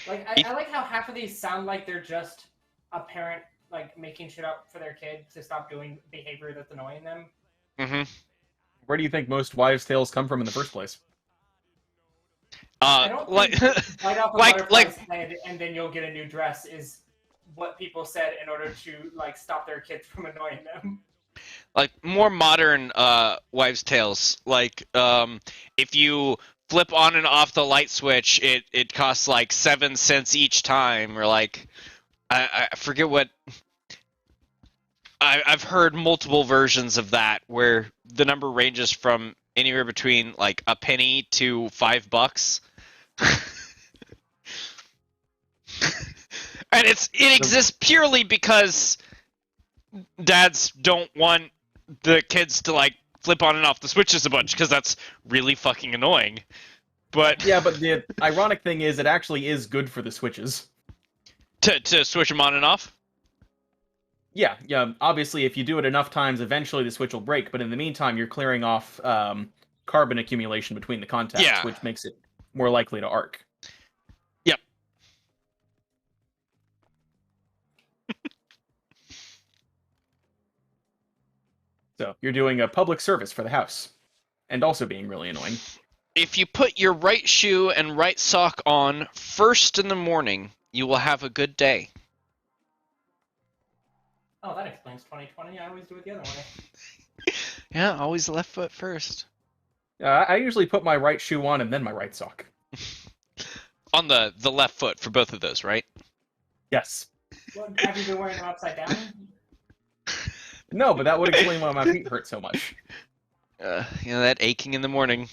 Like, I like how half of these sound like they're just a parent, like, making shit up for their kid to stop doing behavior that's annoying them. Mm-hmm. Where do you think most wives' tales come from in the first place? I don't think bite off a butterfly's head and then you'll get a new dress is what people said in order to, like, stop their kids from annoying them. Like, more modern wives' tales. Like, if you flip on and off the light switch, it costs, like, 7 cents each time. Or, like, I forget what... I've heard multiple versions of that where the number ranges from anywhere between, like, a penny to $5. And it exists purely because dads don't want the kids to, like, flip on and off the switches a bunch because that's really fucking annoying. But yeah, but the ironic thing is it actually is good for the switches. To switch them on and off? Yeah. Obviously, if you do it enough times, eventually the switch will break. But in the meantime, you're clearing off carbon accumulation between the contacts, which makes it more likely to arc. Yep. So you're doing a public service for the house, and also being really annoying. If you put your right shoe and right sock on first in the morning, you will have a good day. Oh, that explains 2020. I always do it the other way. Yeah, always the left foot first. I usually put my right shoe on and then my right sock. On the left foot for both of those, right? Yes. Well, have you been wearing them upside down? No, but that would explain why my feet hurt so much. That aching in the morning.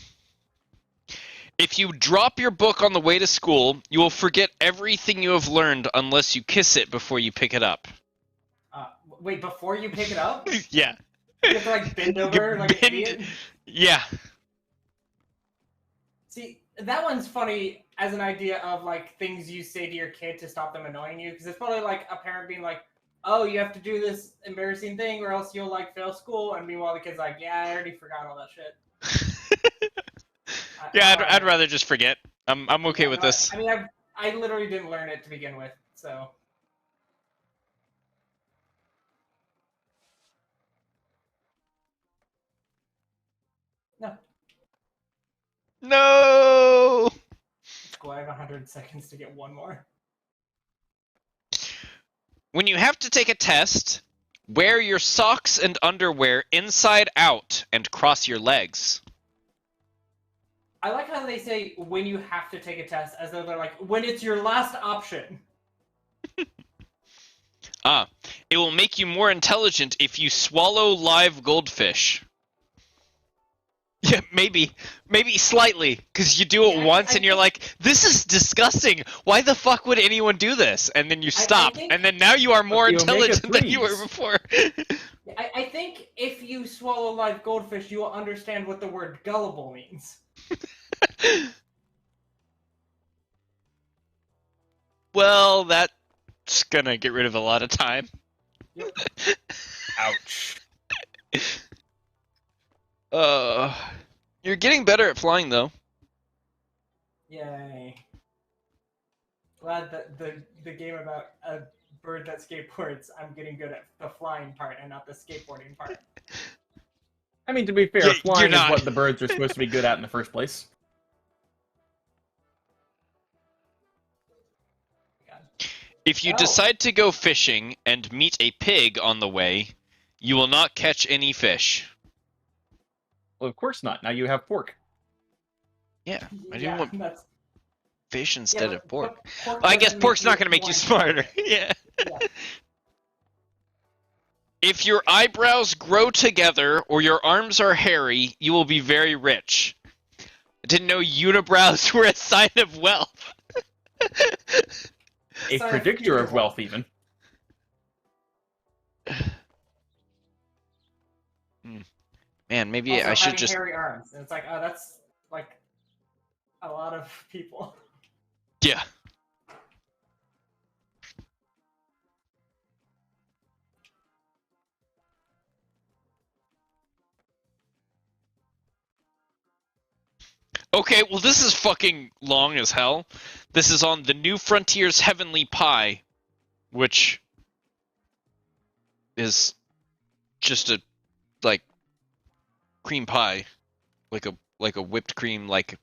If you drop your book on the way to school, you will forget everything you have learned unless you kiss it before you pick it up. Wait, before you pick it up? Yeah. You have to, like, bend over like an idiot? Yeah. See, that one's funny as an idea of, like, things you say to your kid to stop them annoying you, because it's probably like a parent being like, oh, you have to do this embarrassing thing or else you'll, like, fail school, and meanwhile the kid's like, yeah, I already forgot all that shit. I'd rather just forget. I'm okay with this. I mean, I literally didn't learn it to begin with, so... No! Cool, I have 100 seconds to get one more. When you have to take a test, wear your socks and underwear inside out and cross your legs. I like how they say when you have to take a test, as though they're like, when it's your last option. It will make you more intelligent if you swallow live goldfish. Yeah, maybe slightly, because you do it once and you're like, this is disgusting. Why the fuck would anyone do this? And then you stop, and then now you are more intelligent than you were before. I think if you swallow live goldfish, you will understand what the word gullible means. Well, that's gonna get rid of a lot of time. Yep. Ouch. You're getting better at flying, though. Yay. Glad that the game about a bird that skateboards, I'm getting good at the flying part and not the skateboarding part. I mean, to be fair, Yeah, flying you're is not. what the birds are supposed to be good at in the first place. God. If you Oh. decide to go fishing and meet a pig on the way, you will not catch any fish. Well, of course not. Now you have pork. Yeah, I do Yeah, want that's, fish instead yeah, of pork. pork Well, I guess doesn't pork's make not going to make you more smarter. intelligent. Yeah. Yeah. If your eyebrows grow together or your arms are hairy, you will be very rich. I didn't know unibrows were a sign of wealth. A Sign of predictor future of wealth, even. Man, maybe Also, I should having just... hairy arms, and it's like, oh, that's like a lot of people. Yeah. Okay, well this is fucking long as hell. This is on the New Frontier's Heavenly Pie, which is just a like cream pie, like a whipped cream, like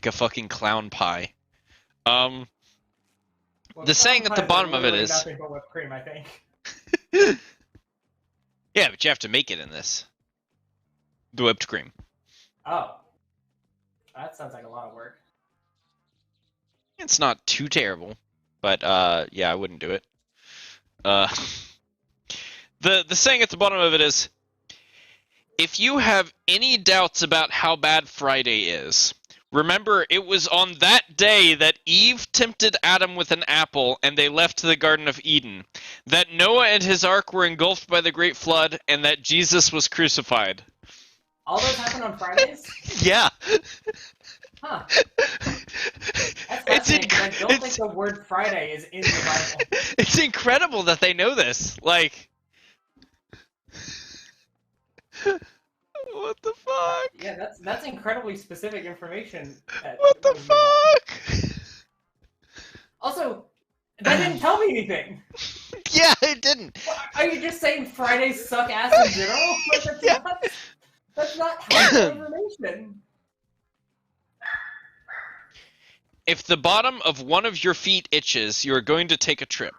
a fucking clown pie. Well, The saying at the pies are bottom of it literally is, nothing but whipped cream, I think. yeah, but you have to make it in this. The whipped cream. Oh, that sounds like a lot of work. It's not too terrible, but yeah, I wouldn't do it. The saying at the bottom of it is, if you have any doubts about how bad Friday is, remember it was on that day that Eve tempted Adam with an apple and they left the Garden of Eden, that Noah and his ark were engulfed by the great flood, and that Jesus was crucified. All those happen on Fridays? Yeah. Huh. That's It's fascinating, 'cause I don't think it's the word Friday is in the Bible. it's incredible that they know this. Like, what the fuck? Yeah, that's incredibly specific information. What the fuck? Also, that didn't tell me anything. Yeah, it didn't. Are you just saying Fridays suck ass in general? Like, that's not helpful information. If the bottom of one of your feet itches, you are going to take a trip.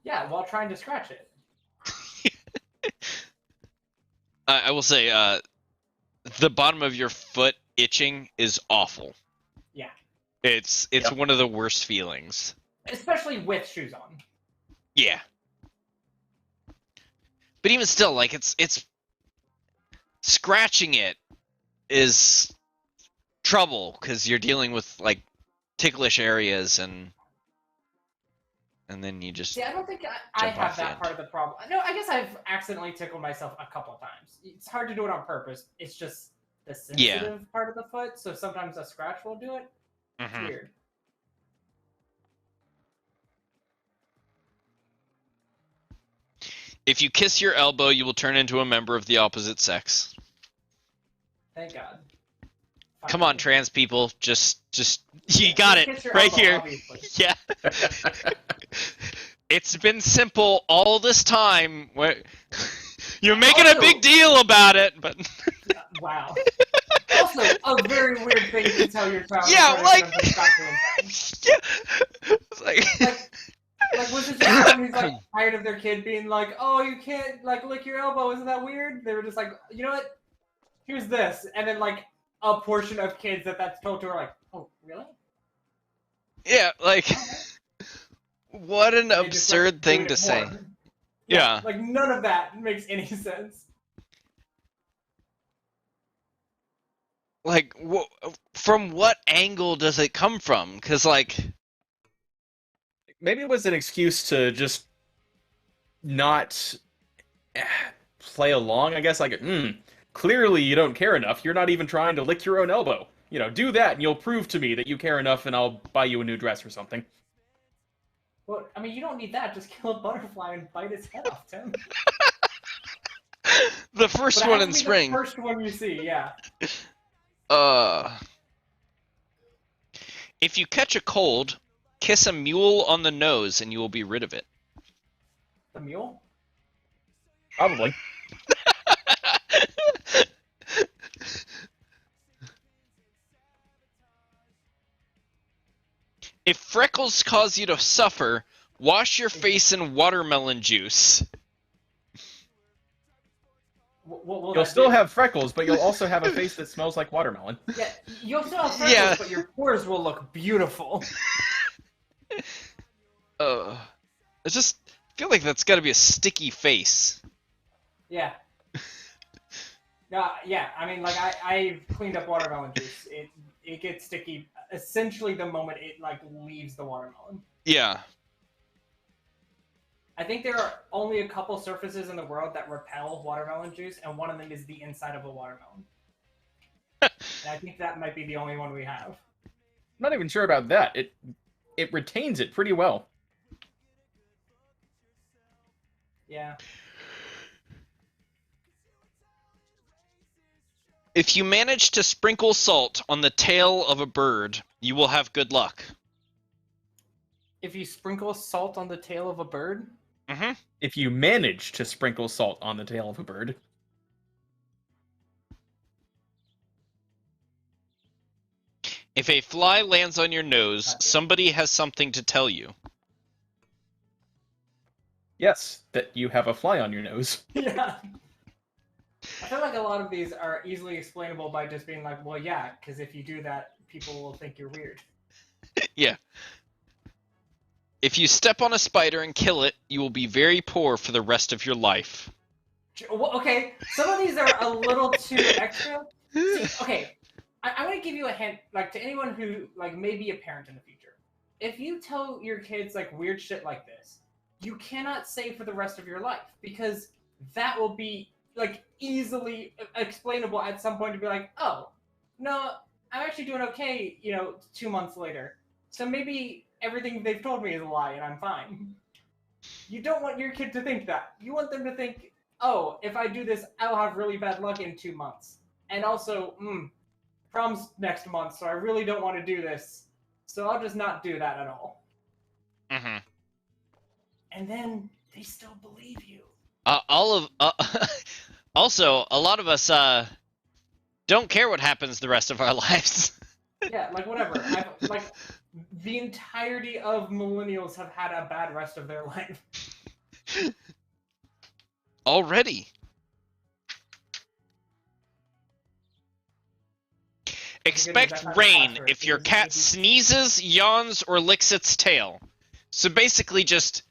Yeah, while trying to scratch it. I will say, the bottom of your foot itching is awful. Yeah. It's Yep. one of the worst feelings. Especially with shoes on. Yeah. But even still, like, it's scratching it is trouble because you're dealing with like ticklish areas and then you just See, I don't think I Jump have off the that end. part of the problem. No, I guess I've accidentally tickled myself a couple of times. It's hard to do it on purpose. It's just the sensitive part of the foot, so sometimes a scratch will do it. It's Mhm. weird. If you kiss your elbow, you will turn into a member of the opposite sex. Thank God. Come on, Finally. trans people, just you Yeah, got just it kiss your right elbow, here. obviously. Yeah. It's been simple all this time. You're making a Also- big deal about it, but Wow. Also, a very weird thing to tell your child. yeah, in front like of them to stop doing things. yeah. It's like Like, was it just someone who's like tired of their kid being like, "Oh, you can't like lick your elbow"? Isn't that weird? They were just like, you know what? Here's this, and then like a portion of kids that's told to are like, "Oh, really?" yeah, like what an They just, like, absurd thing doing to it say. more. Yeah. Like none of that makes any sense. Like from what angle does it come from? Cuz like Maybe it was an excuse to just not play along, I guess. Like, clearly you don't care enough. You're not even trying to lick your own elbow. do that and you'll prove to me that you care enough and I'll buy you a new dress or something. Well, I mean, you don't need that. Just kill a butterfly and bite its head off, Tim. The first But it one has in to be spring. The first one you see, yeah. If you catch a cold, kiss a mule on the nose and you will be rid of it. The mule? Probably. If freckles cause you to suffer, wash your face in watermelon juice. What You'll still have freckles, but you'll also have a face that smells like watermelon. Yeah, you'll still have freckles, but your pores will look beautiful. I just feel like that's got to be a sticky face. Yeah. No, yeah. I mean, like I've cleaned up watermelon juice. It gets sticky essentially the moment it like leaves the watermelon. Yeah. I think there are only a couple surfaces in the world that repel watermelon juice, and one of them is the inside of a watermelon. And I think that might be the only one we have. I'm not even sure about that. It retains it pretty well. Yeah. If you manage to sprinkle salt on the tail of a bird, you will have good luck. If you sprinkle salt on the tail of a bird? Mm-hmm. If you manage to sprinkle salt on the tail of a bird. If a fly lands on your nose, somebody has something to tell you. Yes, that you have a fly on your nose. Yeah. I feel like a lot of these are easily explainable by just being like, well, yeah, because if you do that, people will think you're weird. Yeah. If you step on a spider and kill it, you will be very poor for the rest of your life. Okay, some of these are a little too extra. See, okay, I'm going to give you a hint, like, to anyone who, like, may be a parent in the future. If you tell your kids, like, weird shit like this, you cannot say for the rest of your life, because that will be, like, easily explainable at some point to be like, oh, no, I'm actually doing okay, 2 months later. So maybe everything they've told me is a lie and I'm fine. You don't want your kid to think that. You want them to think, oh, if I do this, I'll have really bad luck in 2 months. And also, prom's next month, so I really don't want to do this. So I'll just not do that at all. Mm-hmm. And then they still believe you. Also, a lot of us don't care what happens the rest of our lives. Yeah, like whatever. The entirety of millennials have had a bad rest of their life. Already. Expect rain if your cat sneezes, yawns, or licks its tail. So basically just...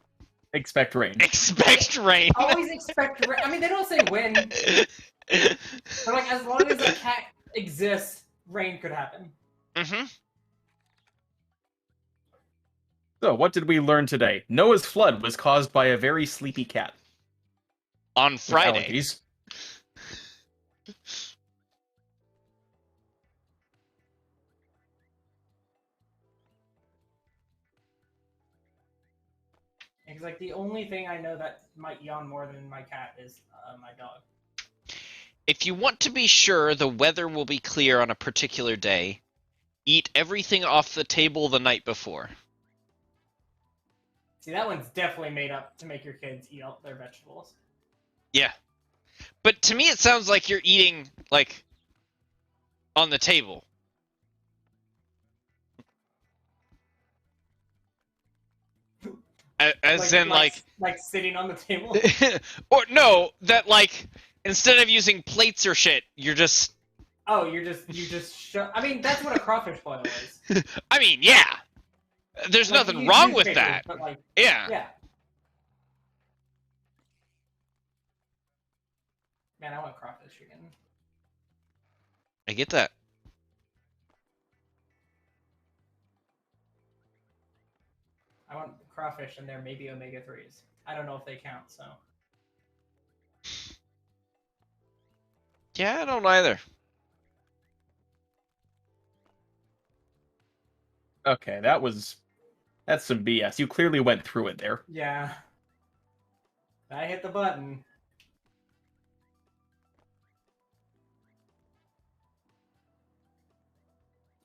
Expect rain. Expect rain. Always expect rain. I mean, they don't say when. But like, as long as a cat exists, rain could happen. Mm-hmm. So, what did we learn today? Noah's flood was caused by a very sleepy cat. On Friday. Allergies. Because like the only thing I know that might yawn more than my cat is my dog. If you want to be sure the weather will be clear on a particular day, eat everything off the table the night before. See, that one's definitely made up to make your kids eat all their vegetables. Yeah. But to me it sounds like you're eating, like, on the table. As in, like... Like sitting on the table? Or, no, that, like, instead of using plates or shit, you're just... Oh, you just I mean, that's what a crawfish boil is. I mean, yeah. There's like, nothing wrong with papers, that. But like, Yeah. Yeah. Man, I want crawfish again. I get that. I want crawfish and there may be omega-3s. I don't know if they count, so. Yeah, I don't either. Okay, that's some BS. You clearly went through it there. Yeah. I hit the button.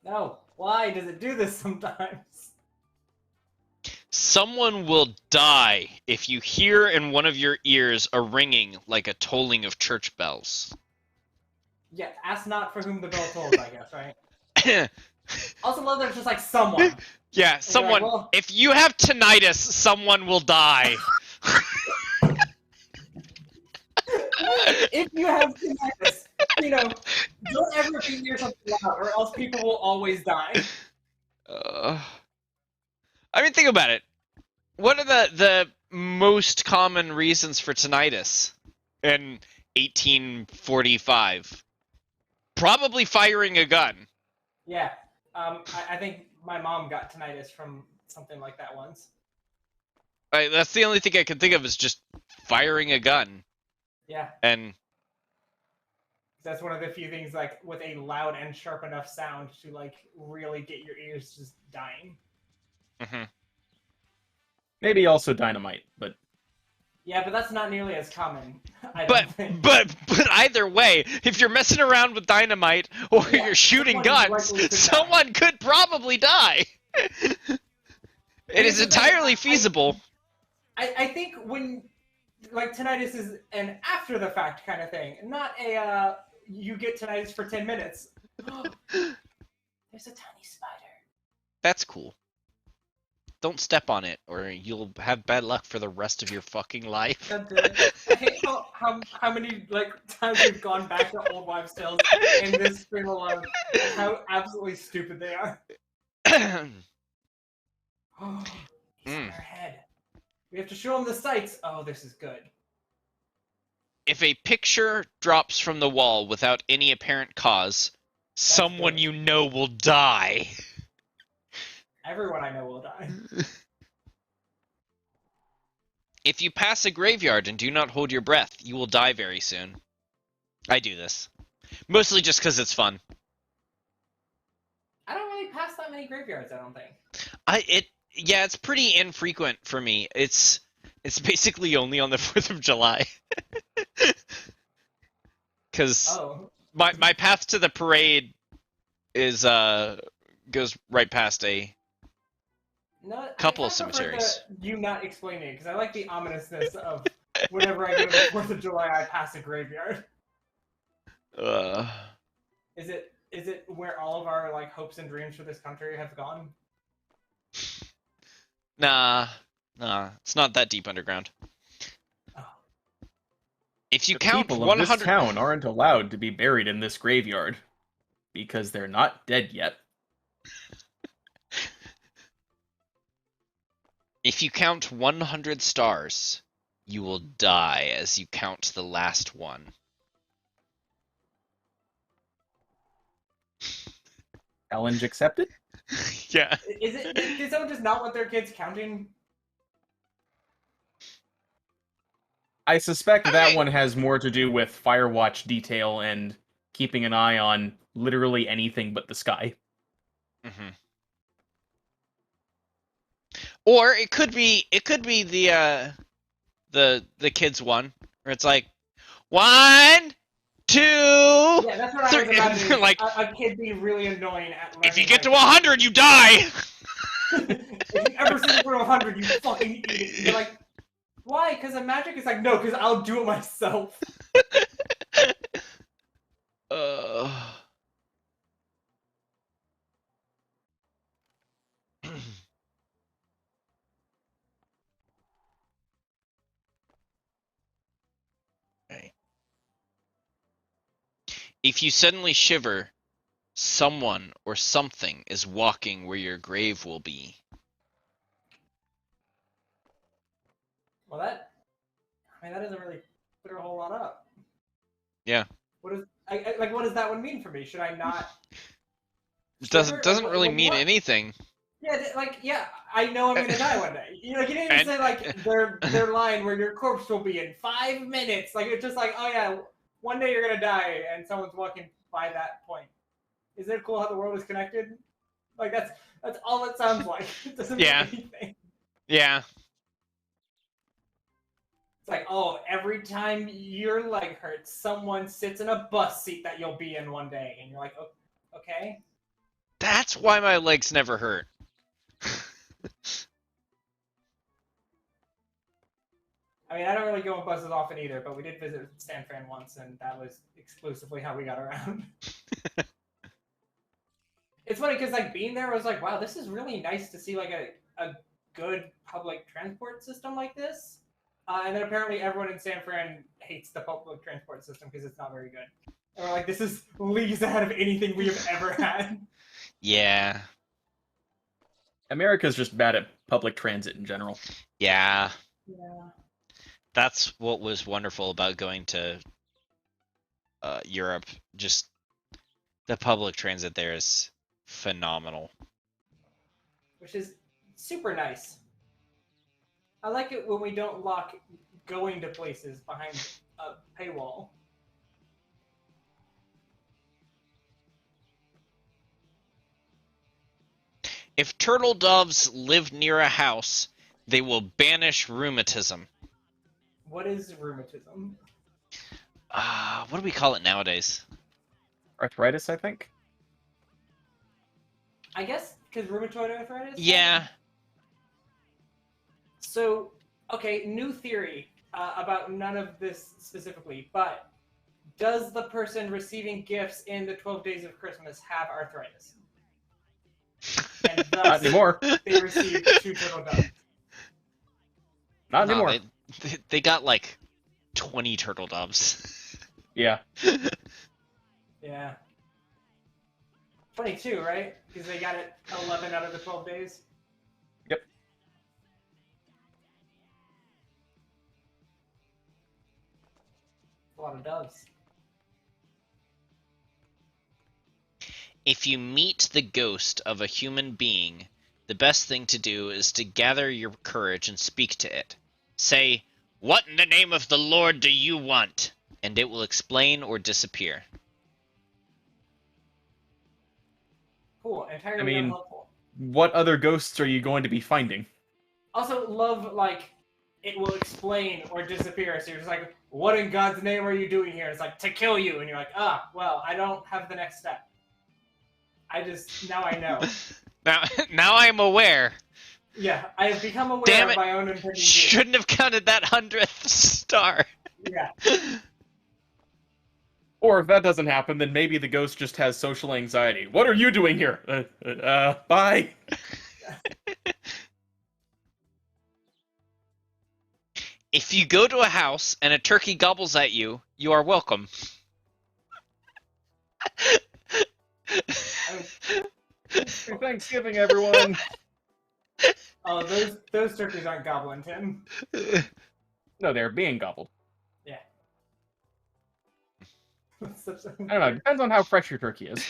No, why does it do this sometimes? Someone will die if you hear in one of your ears a ringing like a tolling of church bells. Yeah, ask not for whom the bell tolls, I guess, right? Also love that it's just like someone. Yeah, someone. Like, well, if you have tinnitus, someone will die. if you have tinnitus, don't ever be near something loud, or else people will always die. I mean, think about it. What are the most common reasons for tinnitus in 1845? Probably firing a gun. Yeah, I think my mom got tinnitus from something like that once. That's the only thing I can think of is just firing a gun. Yeah. And that's one of the few things like with a loud and sharp enough sound to like really get your ears just dying. Mm-hmm. Maybe also dynamite, but yeah, but that's not nearly as common. But either way, if you're messing around with dynamite or you're shooting guns, someone could probably die. It is entirely feasible. I think when like tinnitus is an after the fact kind of thing, not a you get tinnitus for 10 minutes. There's a tiny spider. That's cool. Don't step on it, or you'll have bad luck for the rest of your fucking life. I hate how many like times we've gone back to old wives' tales in this stream alone. How absolutely stupid they are. Oh, he's on our head. We have to show him the sights. Oh, this is good. If a picture drops from the wall without any apparent cause, someone you know will die. Everyone I know will die. If you pass a graveyard and do not hold your breath, you will die very soon. I do this. Mostly just because it's fun. I don't really pass that many graveyards, I don't think. Yeah, it's pretty infrequent for me. It's basically only on the 4th of July. Because my path to the parade is goes right past a couple of cemeteries. You not explaining it, because I like the ominousness of whenever I go to the 4th of July, I pass a graveyard. Is it where all of our like hopes and dreams for this country have gone? Nah, it's not that deep underground. Oh. If you the count people 100... of this town aren't allowed to be buried in this graveyard because they're not dead yet. If you count 100 stars, you will die as you count the last one. Challenge accepted? Yeah. Did someone just not want their kids counting? I suspect that one has more to do with Firewatch detail and keeping an eye on literally anything but the sky. Mm-hmm. Or it could be the kids one where it's like 1, 2. Yeah, that's what I was imagining. Like a kid be really annoying at. If you get to 100, you die. If you ever see the word 100, you fucking eat it. You're like, why? Because of magic? It's like, no, because I'll do it myself. Okay. If you suddenly shiver, someone or something is walking where your grave will be. Well, that doesn't really clear a whole lot up. Yeah. What does that one mean for me? Should I not? It doesn't really mean anything. Yeah, I know I'm gonna die one day. You didn't even say like their line where your corpse will be in 5 minutes. Like it's just like, oh yeah, one day you're gonna die, and someone's walking by that point. Isn't it cool how the world is connected? Like that's all it sounds like. It doesn't mean anything. Yeah. It's like, oh, every time your leg hurts, someone sits in a bus seat that you'll be in one day, and you're like, oh, okay. That's why my legs never hurt. I mean, I don't really go on buses often either, but we did visit San Fran once, and that was exclusively how we got around. It's funny because like being there was like, wow, this is really nice to see like a good public transport system like this. And then apparently everyone in San Fran hates the public transport system because it's not very good. And we're like, this is leagues ahead of anything we have ever had. Yeah. America's just bad at public transit in general. Yeah. Yeah. That's what was wonderful about going to Europe. Just the public transit there is phenomenal. Which is super nice. I like it when we don't lock going to places behind a paywall. If turtle doves live near a house, they will banish rheumatism. What is rheumatism? What do we call it nowadays? Arthritis, I think. I guess because rheumatoid arthritis? Yeah. So, okay, new theory about none of this specifically, but does the person receiving gifts in the 12 Days of Christmas have arthritis? And thus, Not anymore. they receive 2 turtle doves. Not No, anymore. they got like 20 turtle doves. Yeah. Yeah. 22, right? Because they got it 11 out of the 12 days. Yep. A lot of doves. If you meet the ghost of a human being, the best thing to do is to gather your courage and speak to it. Say, "What in the name of the Lord do you want?" And it will explain or disappear. Cool. Entirely I mean- unhelpful. What other ghosts are you going to be finding? Also, love, like, it will explain or disappear. So you're just like, what in God's name are you doing here? It's like, to kill you. And you're like, well, I don't have the next step. Now I know. Now I'm aware. Yeah, I have become aware Damn of it. my own impending doom. Shouldn't have counted that 100th star. Yeah. Or if that doesn't happen, then maybe the ghost just has social anxiety. What are you doing here? Bye. If you go to a house and a turkey gobbles at you, you are welcome. Happy Thanksgiving, everyone. Oh, those turkeys aren't goblin, Tim. No, they're being gobbled. Yeah. I don't know. It depends on how fresh your turkey is.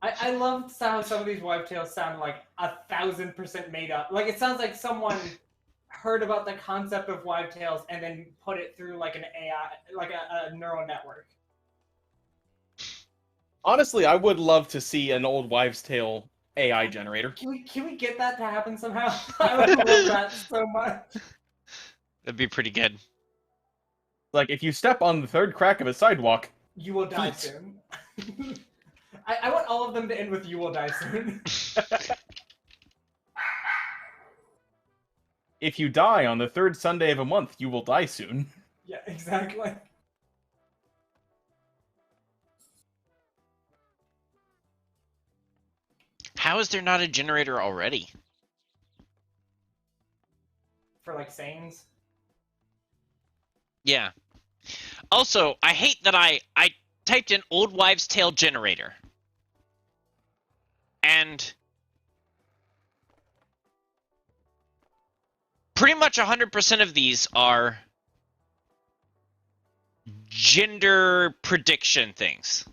I love how some of these wives' tales sound like 1,000% made up. Like, it sounds like someone heard about the concept of wives' tales and then put it through like an AI, like a neural network. Honestly, I would love to see an old wives' tale AI generator. Can we get that to happen somehow? I would love that so much. That'd be pretty good. Like, if you step on the third crack of a sidewalk, You will die Feet. soon. I want all of them to end with "you will die soon." if you die on the third Sunday of a month, you will die soon. Yeah, exactly. How is there not a generator already? For like sayings. Yeah. Also, I hate that I typed in old wives' tale generator. And pretty much 100% of these are gender prediction things.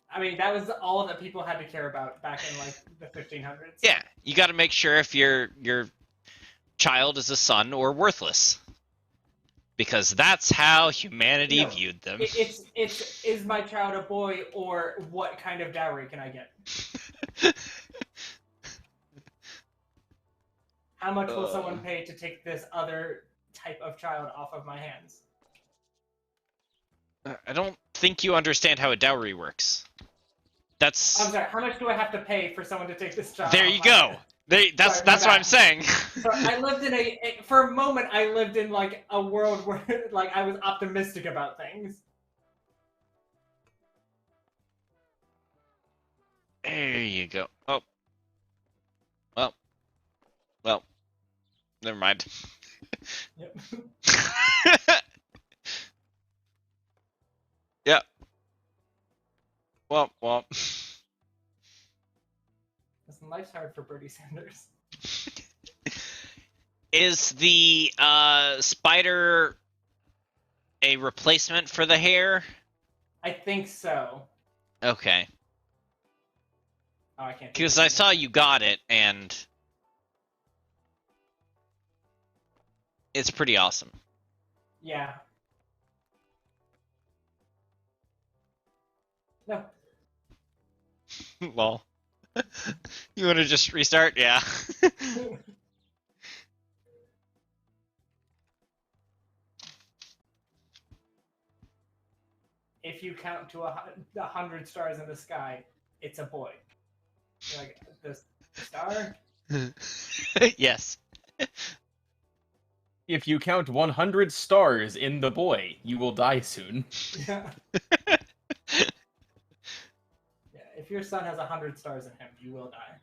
I mean, that was all that people had to care about back in like the 1500s. Yeah, you got to make sure if your child is a son or worthless, because that's how humanity No, viewed them. It's is my child a boy, or what kind of dowry can I get? How much will someone pay to take this other type of child off of my hands? I don't think you understand how a dowry works. That's. I'm sorry. How much do I have to pay for someone to take this child? There you go. That's what I'm saying. So I lived in for a moment. I lived in like a world where like I was optimistic about things. There you go. Oh. Well. Never mind. Yep. Yeah. Well. Listen, life's hard for Bertie Sanders. Is the spider a replacement for the hair? I think so. Okay. Oh, I can't. Because I saw you got it, and it's pretty awesome. Yeah. No. Lol. You want to just restart? Yeah. If you count to 100 stars in the sky, it's a boy. You're like, the star? Yes. If you count 100 stars in the boy, you will die soon. Yeah. If your son has 100 stars in him, you will die.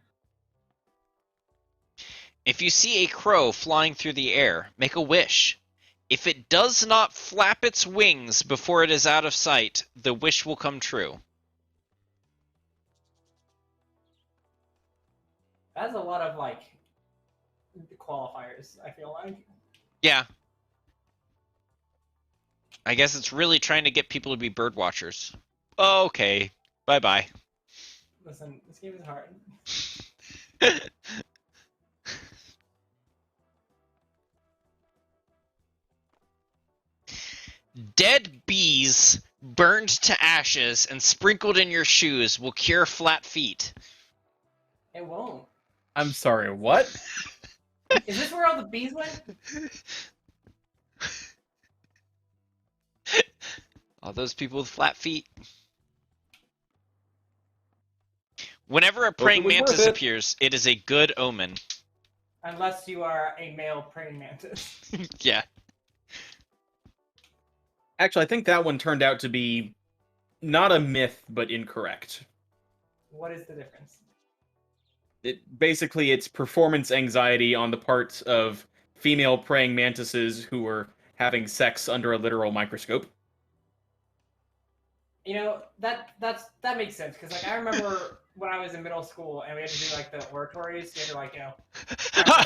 If you see a crow flying through the air, make a wish. If it does not flap its wings before it is out of sight, the wish will come true. That's a lot of, like, qualifiers, I feel like. Yeah. I guess it's really trying to get people to be bird watchers. Okay. Bye-bye. Listen, this game is hard. Dead bees burned to ashes and sprinkled in your shoes will cure flat feet. It won't. I'm sorry, what? Is this where all the bees went? All those people with flat feet. Whenever a praying mantis appears, it is a good omen. Unless you are a male praying mantis. Yeah. Actually, I think that one turned out to be not a myth, but incorrect. What is the difference? Basically, it's performance anxiety on the part of female praying mantises who were having sex under a literal microscope. You know, that makes sense, because like I remember when I was in middle school and we had to do like the oratories, you had to like, you know.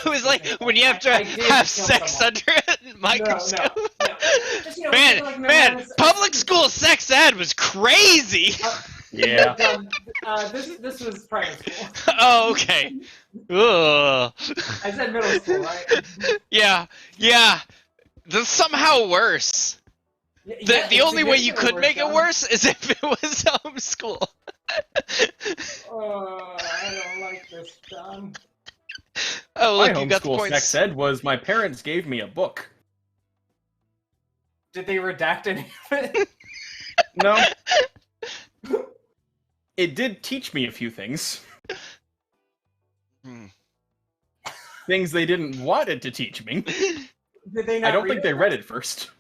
It was like when you have to have sex under a microscope. No. Just, you know, Man, public school sex ed was crazy. Yeah. This was primary school. Oh, okay. Ugh. I said middle school, right? Yeah. That's somehow worse. The only way you could make it worse is if it was homeschool. Oh, I don't like this, John. Oh, look, my you got the homeschool points. sex ed was my parents gave me a book. Did they redact any of it? No. It did teach me a few things. Things they didn't want it to teach me. Did they not I don't think they read it first.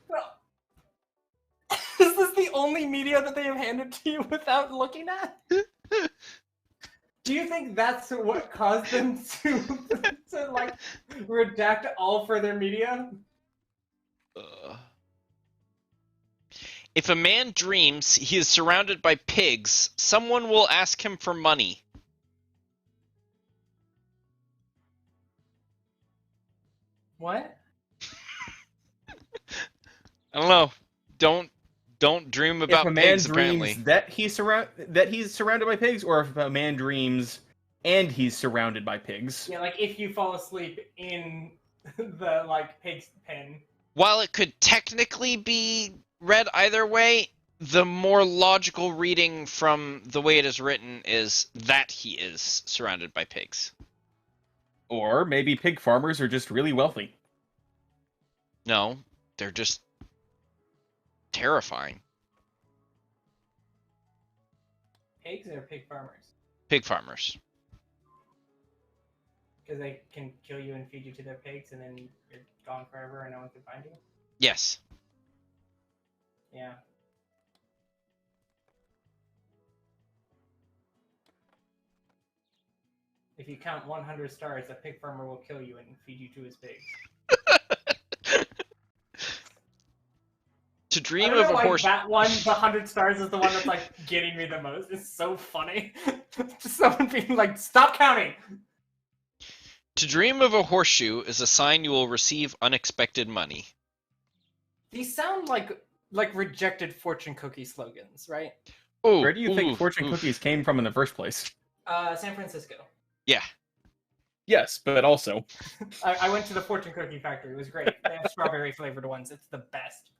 Is this the only media that they have handed to you without looking at? Do you think that's what caused them to like redact all further media? If a man dreams he is surrounded by pigs, someone will ask him for money. What? I don't know. Don't dream about if a man pigs, dreams apparently. that he's surrounded by pigs, or if a man dreams and he's surrounded by pigs. Yeah, like if you fall asleep in the like pig's pen. While it could technically be read either way, the more logical reading from the way it is written is that he is surrounded by pigs. Or maybe pig farmers are just really wealthy. No, they're just terrifying. Pigs or pig farmers? Pig farmers. Because they can kill you and feed you to their pigs, and then you're gone forever and no one can find you? Yes. Yeah. If you count 100 stars, a pig farmer will kill you and feed you to his pigs. To dream of a horse. That one, the 100 stars, is the one that's like getting me the most. It's so funny. Just someone being like, "Stop counting." To dream of a horseshoe is a sign you will receive unexpected money. These sound like rejected fortune cookie slogans, right? Ooh, Where do you think fortune cookies came from in the first place? San Francisco. Yeah. Yes, but also. I went to the fortune cookie factory. It was great. They have strawberry flavored ones. It's the best.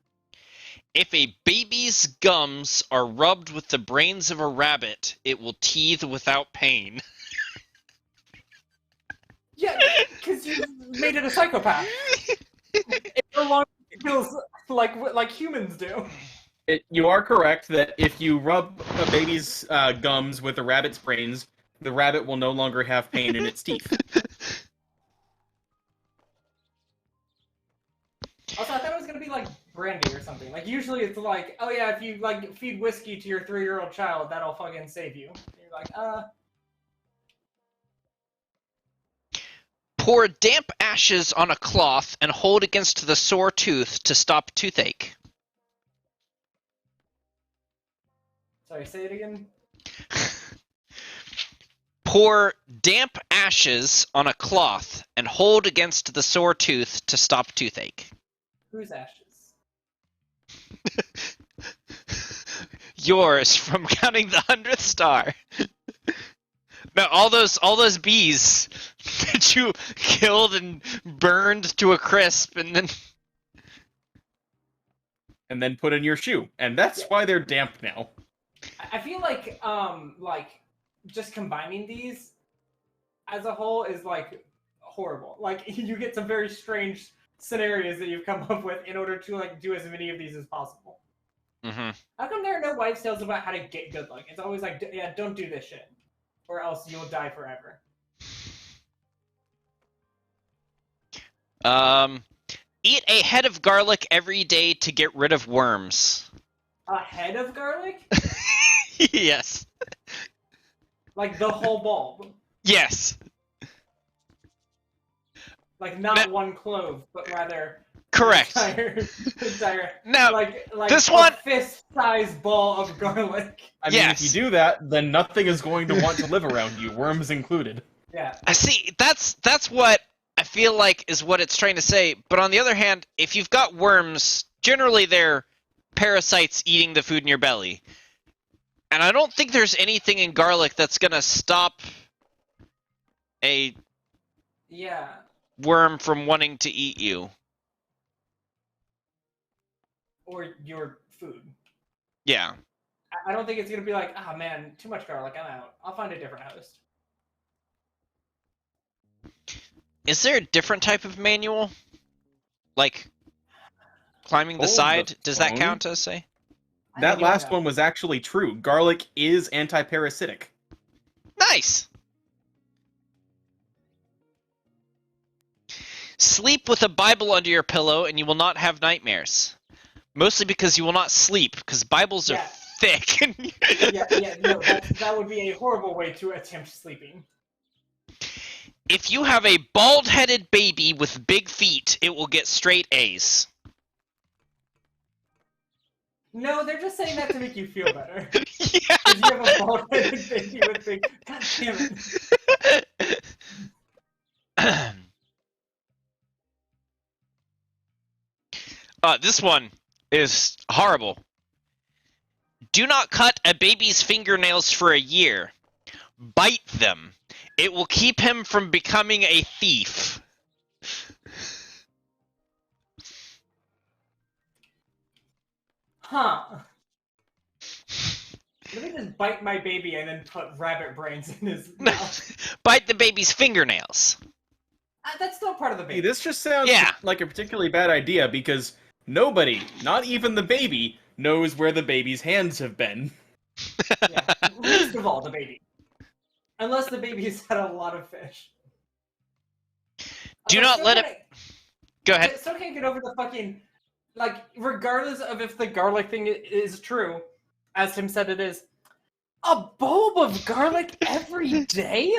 If a baby's gums are rubbed with the brains of a rabbit, it will teeth without pain. Yeah, because you made it a psychopath. It no longer feels like humans do. You are correct that if you rub a baby's gums with a rabbit's brains, the rabbit will no longer have pain in its teeth. Also, I thought it was gonna be like brandy or something. Like usually it's like, oh yeah, if you like feed whiskey to your 3-year-old child, that'll fucking save you. And you're like, Pour damp ashes on a cloth and hold against the sore tooth to stop toothache. Sorry, say it again. Pour damp ashes on a cloth and hold against the sore tooth to stop toothache. Whose ashes? Yours from counting the 100th star. No, all those bees that you killed and burned to a crisp, and then put in your shoe, and that's why they're damp now. I feel like just combining these as a whole is like horrible. Like you get some very strange scenarios that you've come up with in order to like do as many of these as possible. Mm-hmm. How come there are no wives' tales about how to get good luck? It's always like, yeah, don't do this shit, or else you'll die forever. Eat a head of garlic every day to get rid of worms. A head of garlic? Yes. Like the whole bulb? Yes. Like not one clove, but rather correct. Entire now, like this a one fist-sized ball of garlic. I mean, if you do that, then nothing is going to want to live around you, worms included. Yeah. I see. That's what I feel like is what it's trying to say. But on the other hand, if you've got worms, generally they're parasites eating the food in your belly. And I don't think there's anything in garlic that's gonna stop a worm from wanting to eat you. Or your food. Yeah. I don't think it's gonna be like, oh man, too much garlic, I'm out. I'll find a different host. Is there a different type of manual? Like climbing the side? Does that count as say? That last one was actually true. Garlic is anti-parasitic. Nice! Sleep with a Bible under your pillow and you will not have nightmares. Mostly because you will not sleep, because Bibles are thick. No, that would be a horrible way to attempt sleeping. If you have a bald-headed baby with big feet, it will get straight A's. No, they're just saying that to make you feel better. Yeah. Because you have a bald-headed baby with big... God damn it. This one is horrible. Do not cut a baby's fingernails for a year. Bite them. It will keep him from becoming a thief. Huh. Let me just bite my baby and then put rabbit brains in his mouth. Bite the baby's fingernails. That's still part of the See, baby. this just sounds like a particularly bad idea because nobody, not even the baby, knows where the baby's hands have been. Yeah, least of all the baby. Unless the baby's had a lot of fish. Do not let it... Go ahead. I still can't get over the fucking... Like, regardless of if the garlic thing is true, as Tim said it is, a bulb of garlic every day?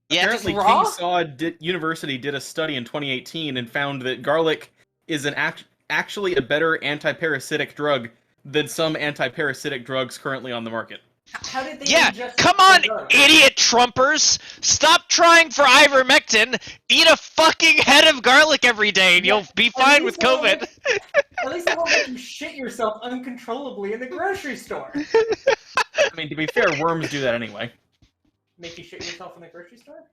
Yeah, apparently raw? King Saw University did a study in 2018 and found that garlic is actually a better anti-parasitic drug than some anti-parasitic drugs currently on the market. How did they come on, idiot Trumpers! Stop trying for ivermectin! Eat a fucking head of garlic every day and you'll be fine with COVID! At least it won't make you shit yourself uncontrollably in the grocery store. I mean, to be fair, worms do that anyway. Make you shit yourself in the grocery store?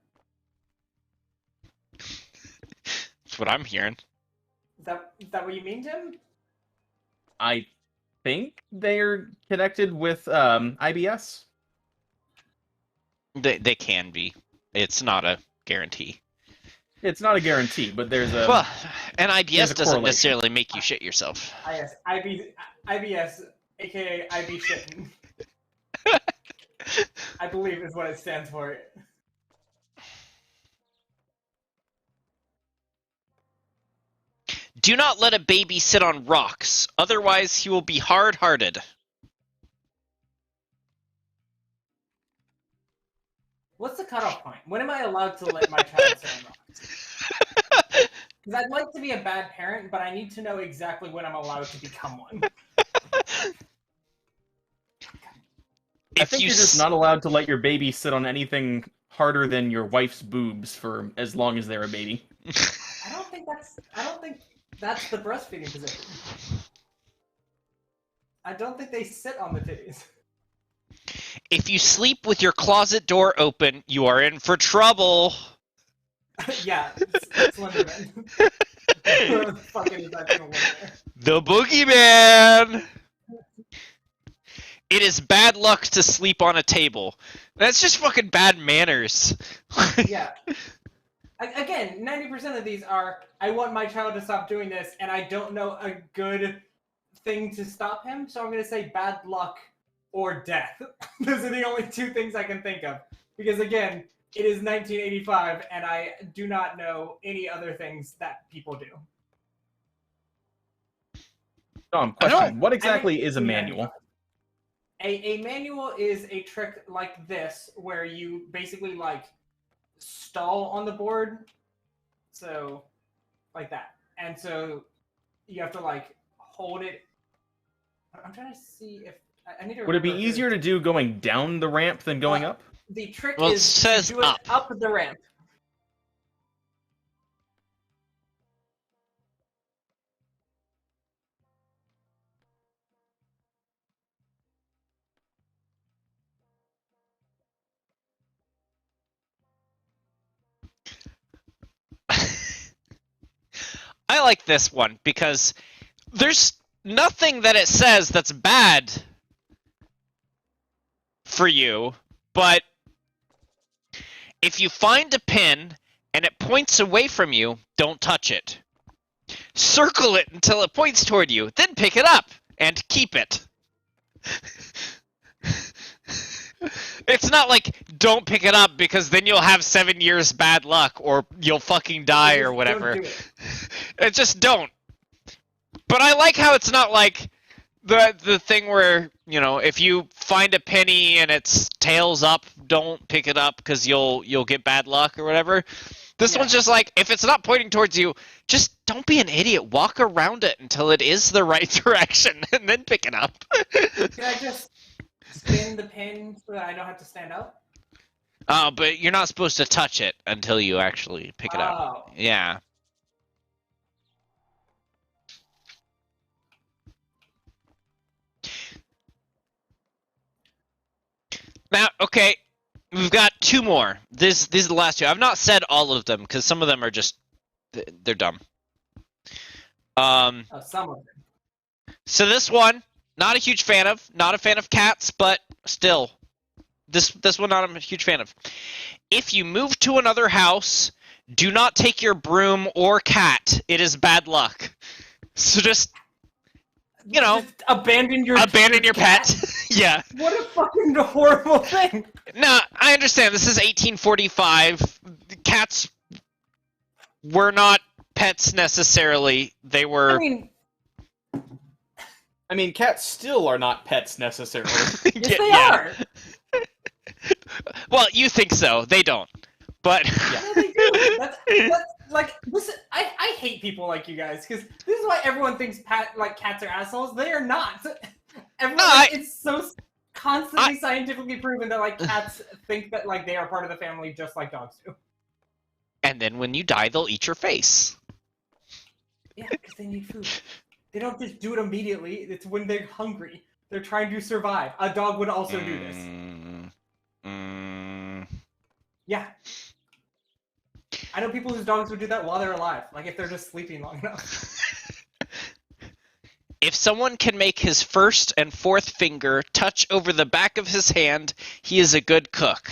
That's what I'm hearing. Is that what you mean, Tim? I think they're connected with IBS. They can be. It's not a guarantee. It's not a guarantee, but there's a... Well, and IBS doesn't necessarily make you shit yourself. Yes, IBS, aka IB shitting. I believe is what it stands for. Do not let a baby sit on rocks, otherwise he will be hard-hearted. What's the cutoff point? When am I allowed to let my child sit on rocks? Because I'd like to be a bad parent, but I need to know exactly when I'm allowed to become one. I think you're just not allowed to let your baby sit on anything harder than your wife's boobs for as long as they're a baby. I don't think that's the breastfeeding position. I don't think they sit on the titties. If you sleep with your closet door open, you are in for trouble. Yeah, Slenderman. Where the fuck is that gonna work there? The Boogie Man! It is bad luck to sleep on a table. That's just fucking bad manners. Yeah. Again, 90% of these are, I want my child to stop doing this, and I don't know a good thing to stop him, so I'm going to say bad luck or death. Those are the only two things I can think of. Because again, it is 1985, and I do not know any other things that people do. Tom, question. What exactly is a manual? A manual is a trick like this, where you basically, like, stall on the board, so like that, and so you have to like hold it. I'm trying to see if I need to. Would it be easier to do going down the ramp than going up? The trick Well, is it says to do it up the ramp. I like this one because there's nothing that it says that's bad for you, but if you find a pin and it points away from you, don't touch it. Circle it until it points toward you, then pick it up and keep it. It's not like, don't pick it up because then you'll have 7 years bad luck or you'll fucking die or whatever. It just don't. But I like how it's not like the thing where, you know, if you find a penny and its tail's up, don't pick it up because you'll get bad luck or whatever. This one's just like, if it's not pointing towards you, just don't be an idiot. Walk around it until it is the right direction and then pick it up. Can I just spin the pin so that I don't have to stand up? But you're not supposed to touch it until you actually pick it up. Yeah. Now, okay, we've got two more. These are the last two. I've not said all of them because some of them are just they're dumb. Some of them. So this one, not a huge fan of. Not a fan of cats, but still, This one I'm a huge fan of. If you move to another house, do not take your broom or cat. It is bad luck. So just Just abandon your pet. Yeah. What a fucking horrible thing. No, I understand. This is 1845. Cats were not pets necessarily. They were. I mean, cats still are not pets necessarily. Yes, they are. Well, you think so. They don't. But Yeah, they do. That's like, listen, I hate people like you guys, because this is why everyone thinks cats are assholes. They are not. It's so constantly scientifically proven that like cats think that like they are part of the family just like dogs do. And then when you die, they'll eat your face. Yeah, because they need food. They don't just do it immediately. It's when they're hungry. They're trying to survive. A dog would also do this. Yeah. I know people whose dogs would do that while they're alive. Like if they're just sleeping long enough. If someone can make his first and fourth finger touch over the back of his hand, he is a good cook.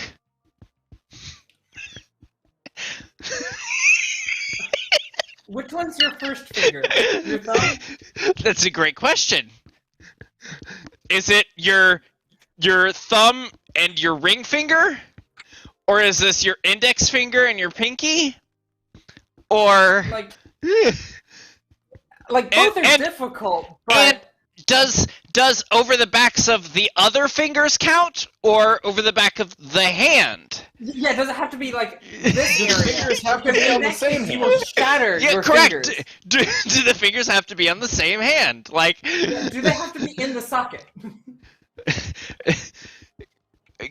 Which one's your first finger? Your thumb? That's a great question. Is it your thumb and your ring finger? Or is this your index finger and your pinky? Or both are difficult, but and does over the backs of the other fingers count, or over the back of the hand? Yeah, does it have to be like this area? Fingers have to be on the same You will shatter your correct. fingers. Do the fingers have to be on the same hand? Like, do they have to be in the socket?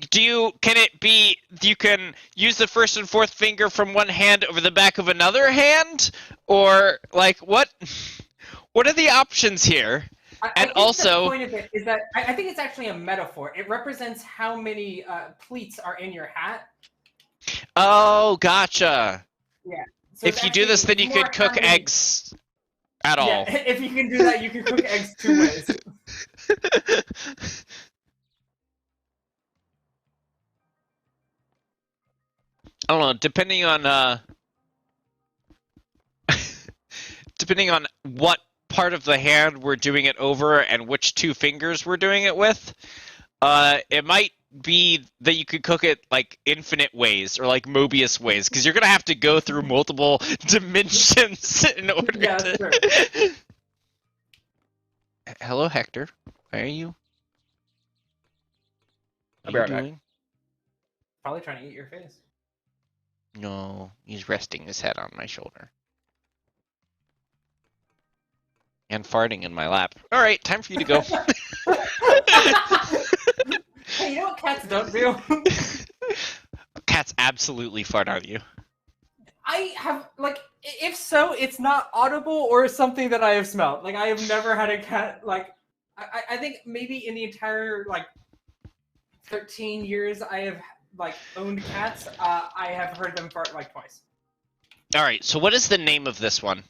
Can it be you can use the first and fourth finger from one hand over the back of another hand, or like what are the options here? I think the point of it is that I think it's actually a metaphor. It represents how many pleats are in your hat. Oh, gotcha. Yeah. So if you do this, then you could cook eggs at all. Yeah, if you can do that, you can cook eggs 2 ways. I don't know, depending on what part of the hand we're doing it over and which 2 fingers we're doing it with, it might be that you could cook it like infinite ways or like Mobius ways, because you're gonna have to go through multiple dimensions in order to. Sure. Hello, Hector. Where are you? I'll be right back. Probably trying to eat your face. No, he's resting his head on my shoulder. And farting in my lap. Alright, time for you to go. Hey, you know what cats don't do? Cats absolutely fart on you. I have, like, if so, it's not audible or something that I have smelled. Like, I have never had a cat, like, I think maybe in the entire, like, 13 years I have, like, owned cats, I have heard them fart, like, twice. Alright, so what is the name of this one?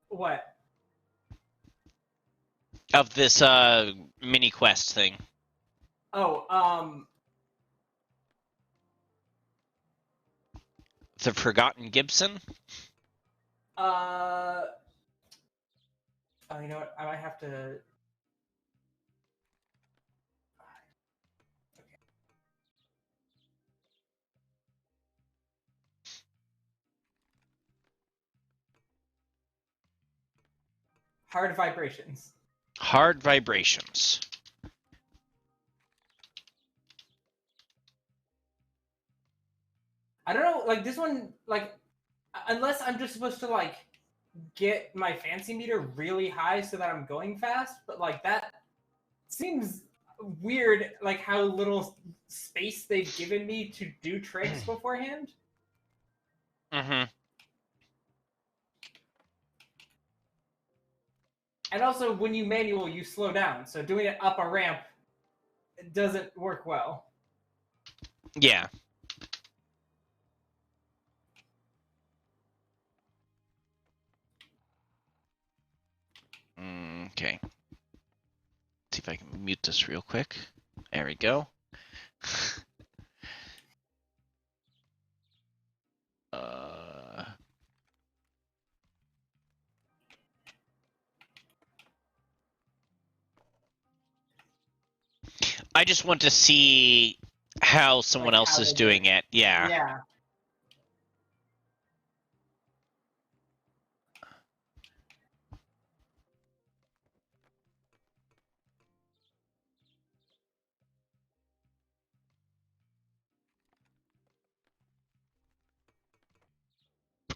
What? Of this, mini quest thing. Oh, The Forgotten Gibson? Oh, you know what? I might have to... Hard Vibrations. Hard Vibrations. I don't know, like, this one, like, unless I'm just supposed to, like, get my fancy meter really high so that I'm going fast, but, like, that seems weird, like, how little space they've given me to do tricks beforehand. Mm-hmm. And also, when you manual, you slow down, so doing it up a ramp doesn't work well. Yeah. Okay. See if I can mute this real quick. There we go. I just want to see how someone Like, else how is they do doing it. Yeah. Yeah.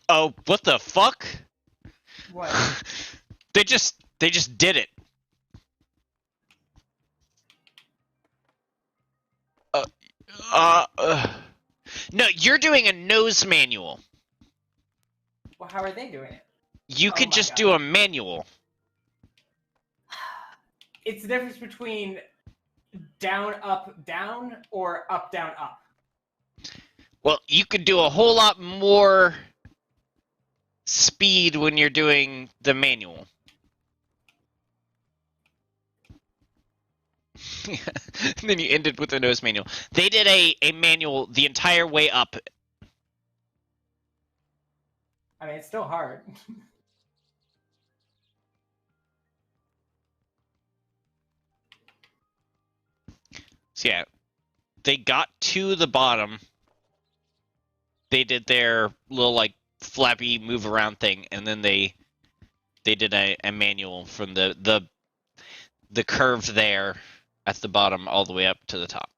Oh, what the fuck? What? They just did it. No, you're doing a nose manual. Well, how are they doing it? You Oh could my just God. do a manual. It's the difference between down, up, down, or up, down, up. Well, you could do a whole lot more speed when you're doing the manual. And then you ended with a nose manual. They did a manual the entire way up. I mean, it's still hard. So yeah, they got to the bottom. They did their little like flappy move around thing, and then they did a manual from the curve there at the bottom all the way up to the top.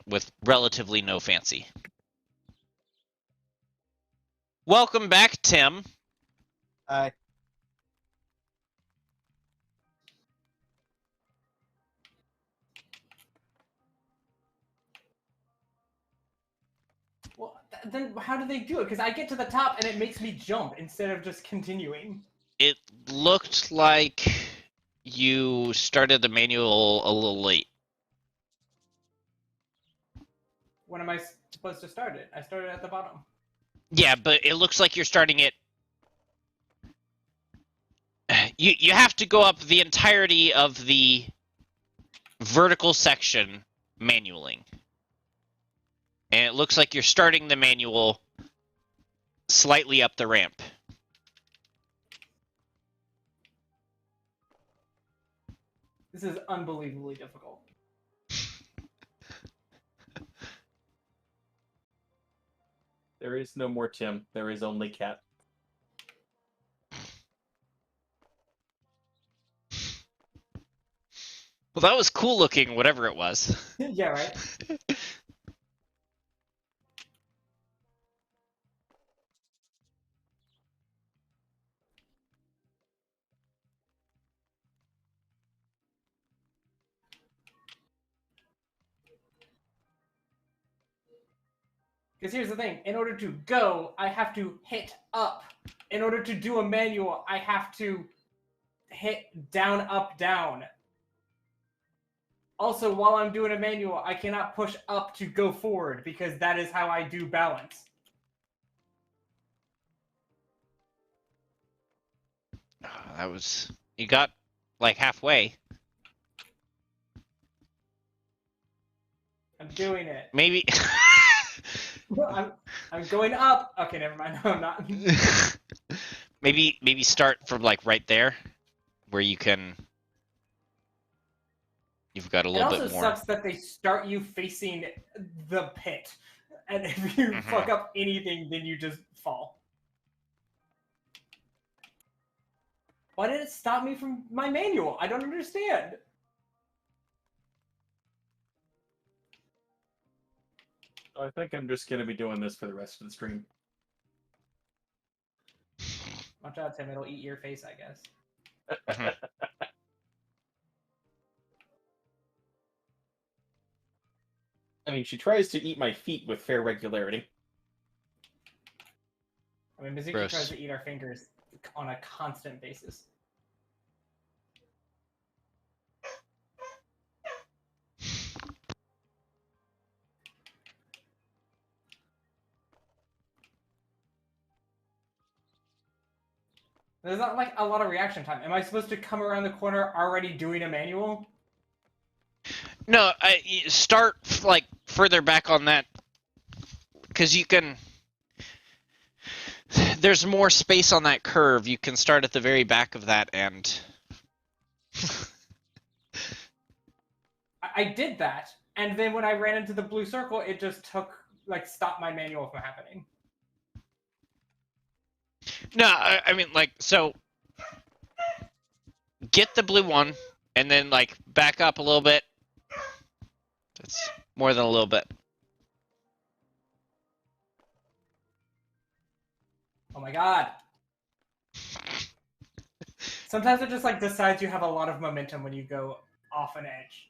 With relatively no fancy. Welcome back, Tim. Hi. Well, then how do they do it? Because I get to the top and it makes me jump instead of just continuing. It looked like you started the manual a little late. When am I supposed to start it? I started at the bottom. Yeah, but it looks like you're starting it. You have to go up the entirety of the vertical section manually. And it looks like you're starting the manual slightly up the ramp. This is unbelievably difficult. There is no more Tim. There is only Cat. Well, that was cool looking, whatever it was. Yeah, right? Because here's the thing. In order to go, I have to hit up. In order to do a manual, I have to hit down, up, down. Also, while I'm doing a manual, I cannot push up to go forward because that is how I do balance. That was... You got, like, halfway. I'm doing it. Maybe... I'm going up. Okay, never mind. No, I'm not. maybe start from, like, right there. Where you can... You've got a It little also bit more. sucks that they start you facing the pit. And if you fuck up anything, then you just fall. Why did it stop me from my manual? I don't understand. I think I'm just gonna be doing this for the rest of the stream. Watch out, Tim. It'll eat your face, I guess. I mean, she tries to eat my feet with fair regularity. I mean, Mizuki tries to eat our fingers on a constant basis. There's not like a lot of reaction time. Am I supposed to come around the corner already doing a manual? No, start like further back on that, because you can. There's more space on that curve. You can start at the very back of that end. I did that, and then when I ran into the blue circle, it just stopped my manual from happening. No, I mean, like, so get the blue one, and then, like, back up a little bit. That's more than a little bit. Oh my god. Sometimes it just, like, decides you have a lot of momentum when you go off an edge.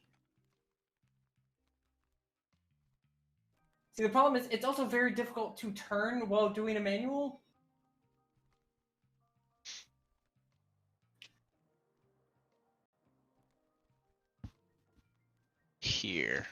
See, the problem is, it's also very difficult to turn while doing a manual. Here.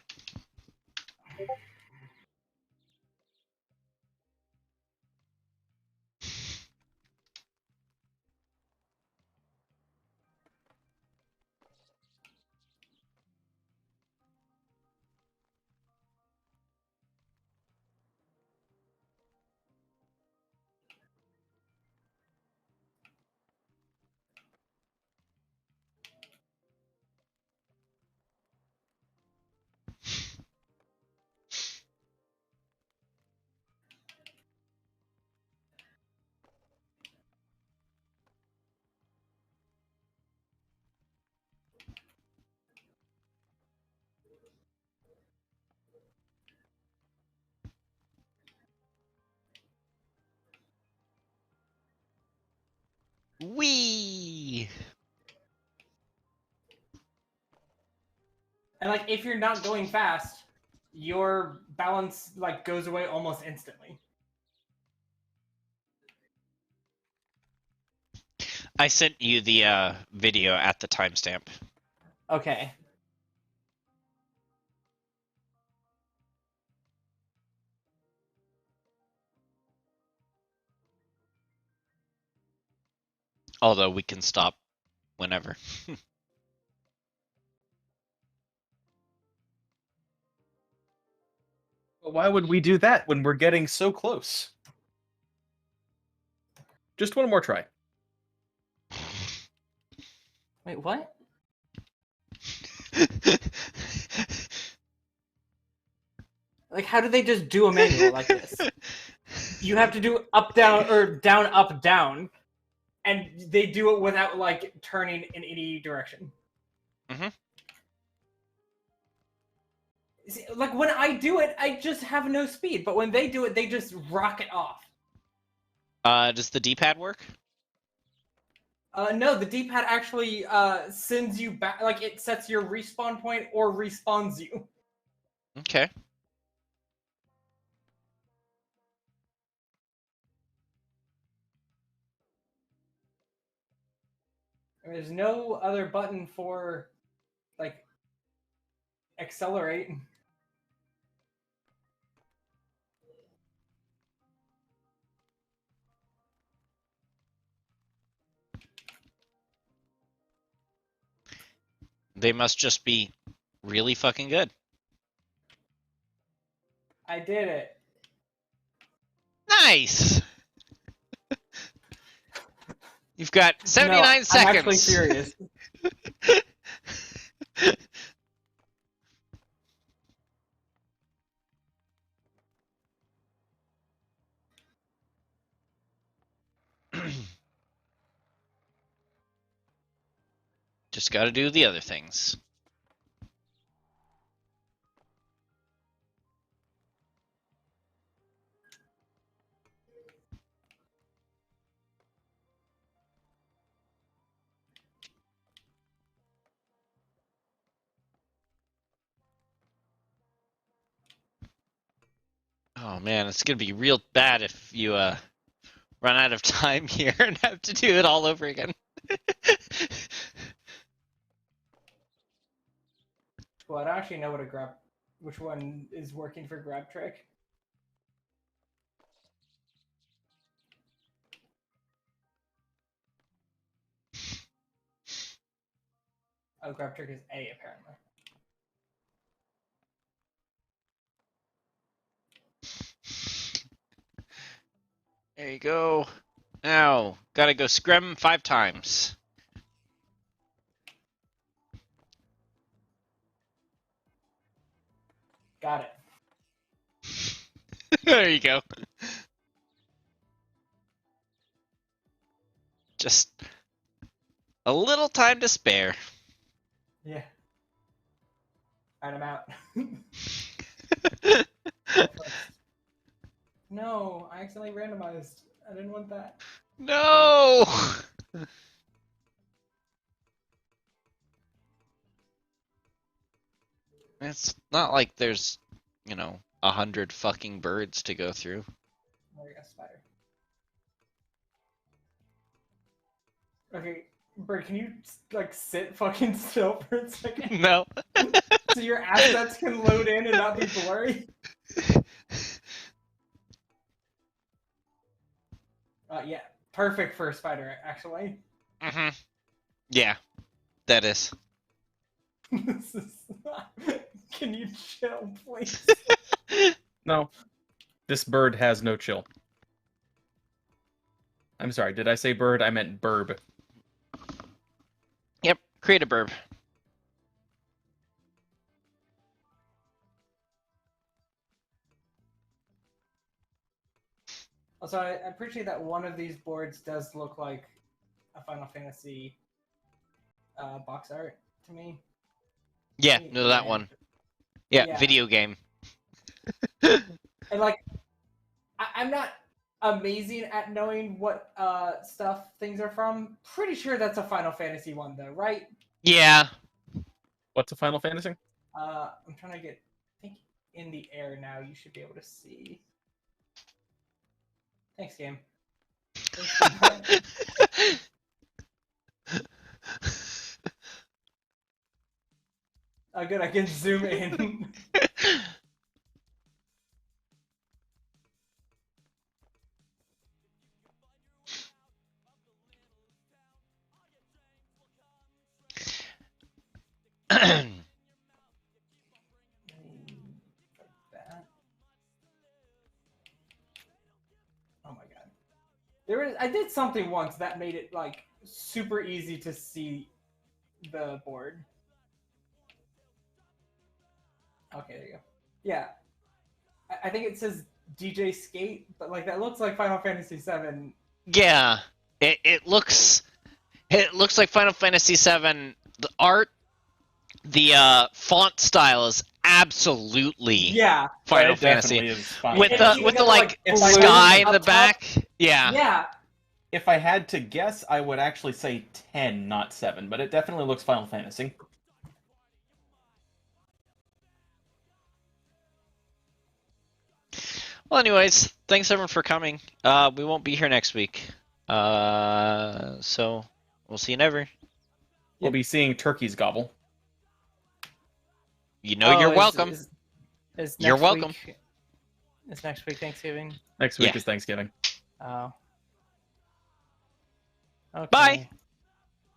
Whee! And, like, if you're not going fast, your balance, like, goes away almost instantly. I sent you the video at the timestamp. Okay. Although we can stop whenever. But why would we do that when we're getting so close? Just one more try. Wait, what? Like, how do they just do a manual like this? You have to do up, down, or down, up, down. And they do it without, like, turning in any direction. Mm-hmm. See, like, when I do it, I just have no speed. But when they do it, they just rocket off. Does the D-pad work? No, the D-pad actually sends you back. Like, it sets your respawn point or respawns you. Okay. There's no other button for, like, accelerate. They must just be really fucking good. I did it. Nice! You've got 79 seconds. I'm actually furious. Just gotta do the other things. Oh man, it's gonna be real bad if you run out of time here and have to do it all over again. Well, I don't actually know which one is working for grab trick. I'll grab Turkey's A, apparently. There you go. Now, gotta go scrim 5 times. Got it. There you go. Just a little time to spare. Yeah. Alright, I'm out. No, I accidentally randomized. I didn't want that. No! It's not like there's, 100 fucking birds to go through. Oh, I got a spider. Okay, Bird, can you, like, sit fucking still for a second? No. So your assets can load in and not be blurry? Yeah, perfect for a spider, actually. Mm-hmm. Yeah, that is. This is Can you chill, please? No. This bird has no chill. I'm sorry, did I say bird? I meant burb. Yep, create a burb. Also, I appreciate that one of these boards does look like a Final Fantasy box art to me. Yeah, no, that one. Yeah, Yeah. video game. And like, I'm not amazing at knowing what things are from. Pretty sure that's a Final Fantasy one though, right? Yeah. What's a Final Fantasy? I'm trying to get, I think in the air now you should be able to see. Thanks, game. Oh, good, I can zoom in. Oh my god. I did something once that made it like super easy to see the board. Okay, there you go. Yeah. I think it says DJ Skate, but like that looks like Final Fantasy VII. Yeah. It looks like Final Fantasy VII. The art, the font style is absolutely Final Fantasy. With the like sky in the back. Yeah. Yeah. If I had to guess, I would actually say 10, not 7, but it definitely looks Final Fantasy. Well, anyways, thanks everyone for coming. We won't be here next week. So we'll see you never. We'll be seeing turkeys gobble. You're welcome. You're welcome. Is next week Thanksgiving? Next week is Thanksgiving. Oh. Okay. Bye.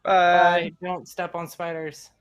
Bye. Don't step on spiders.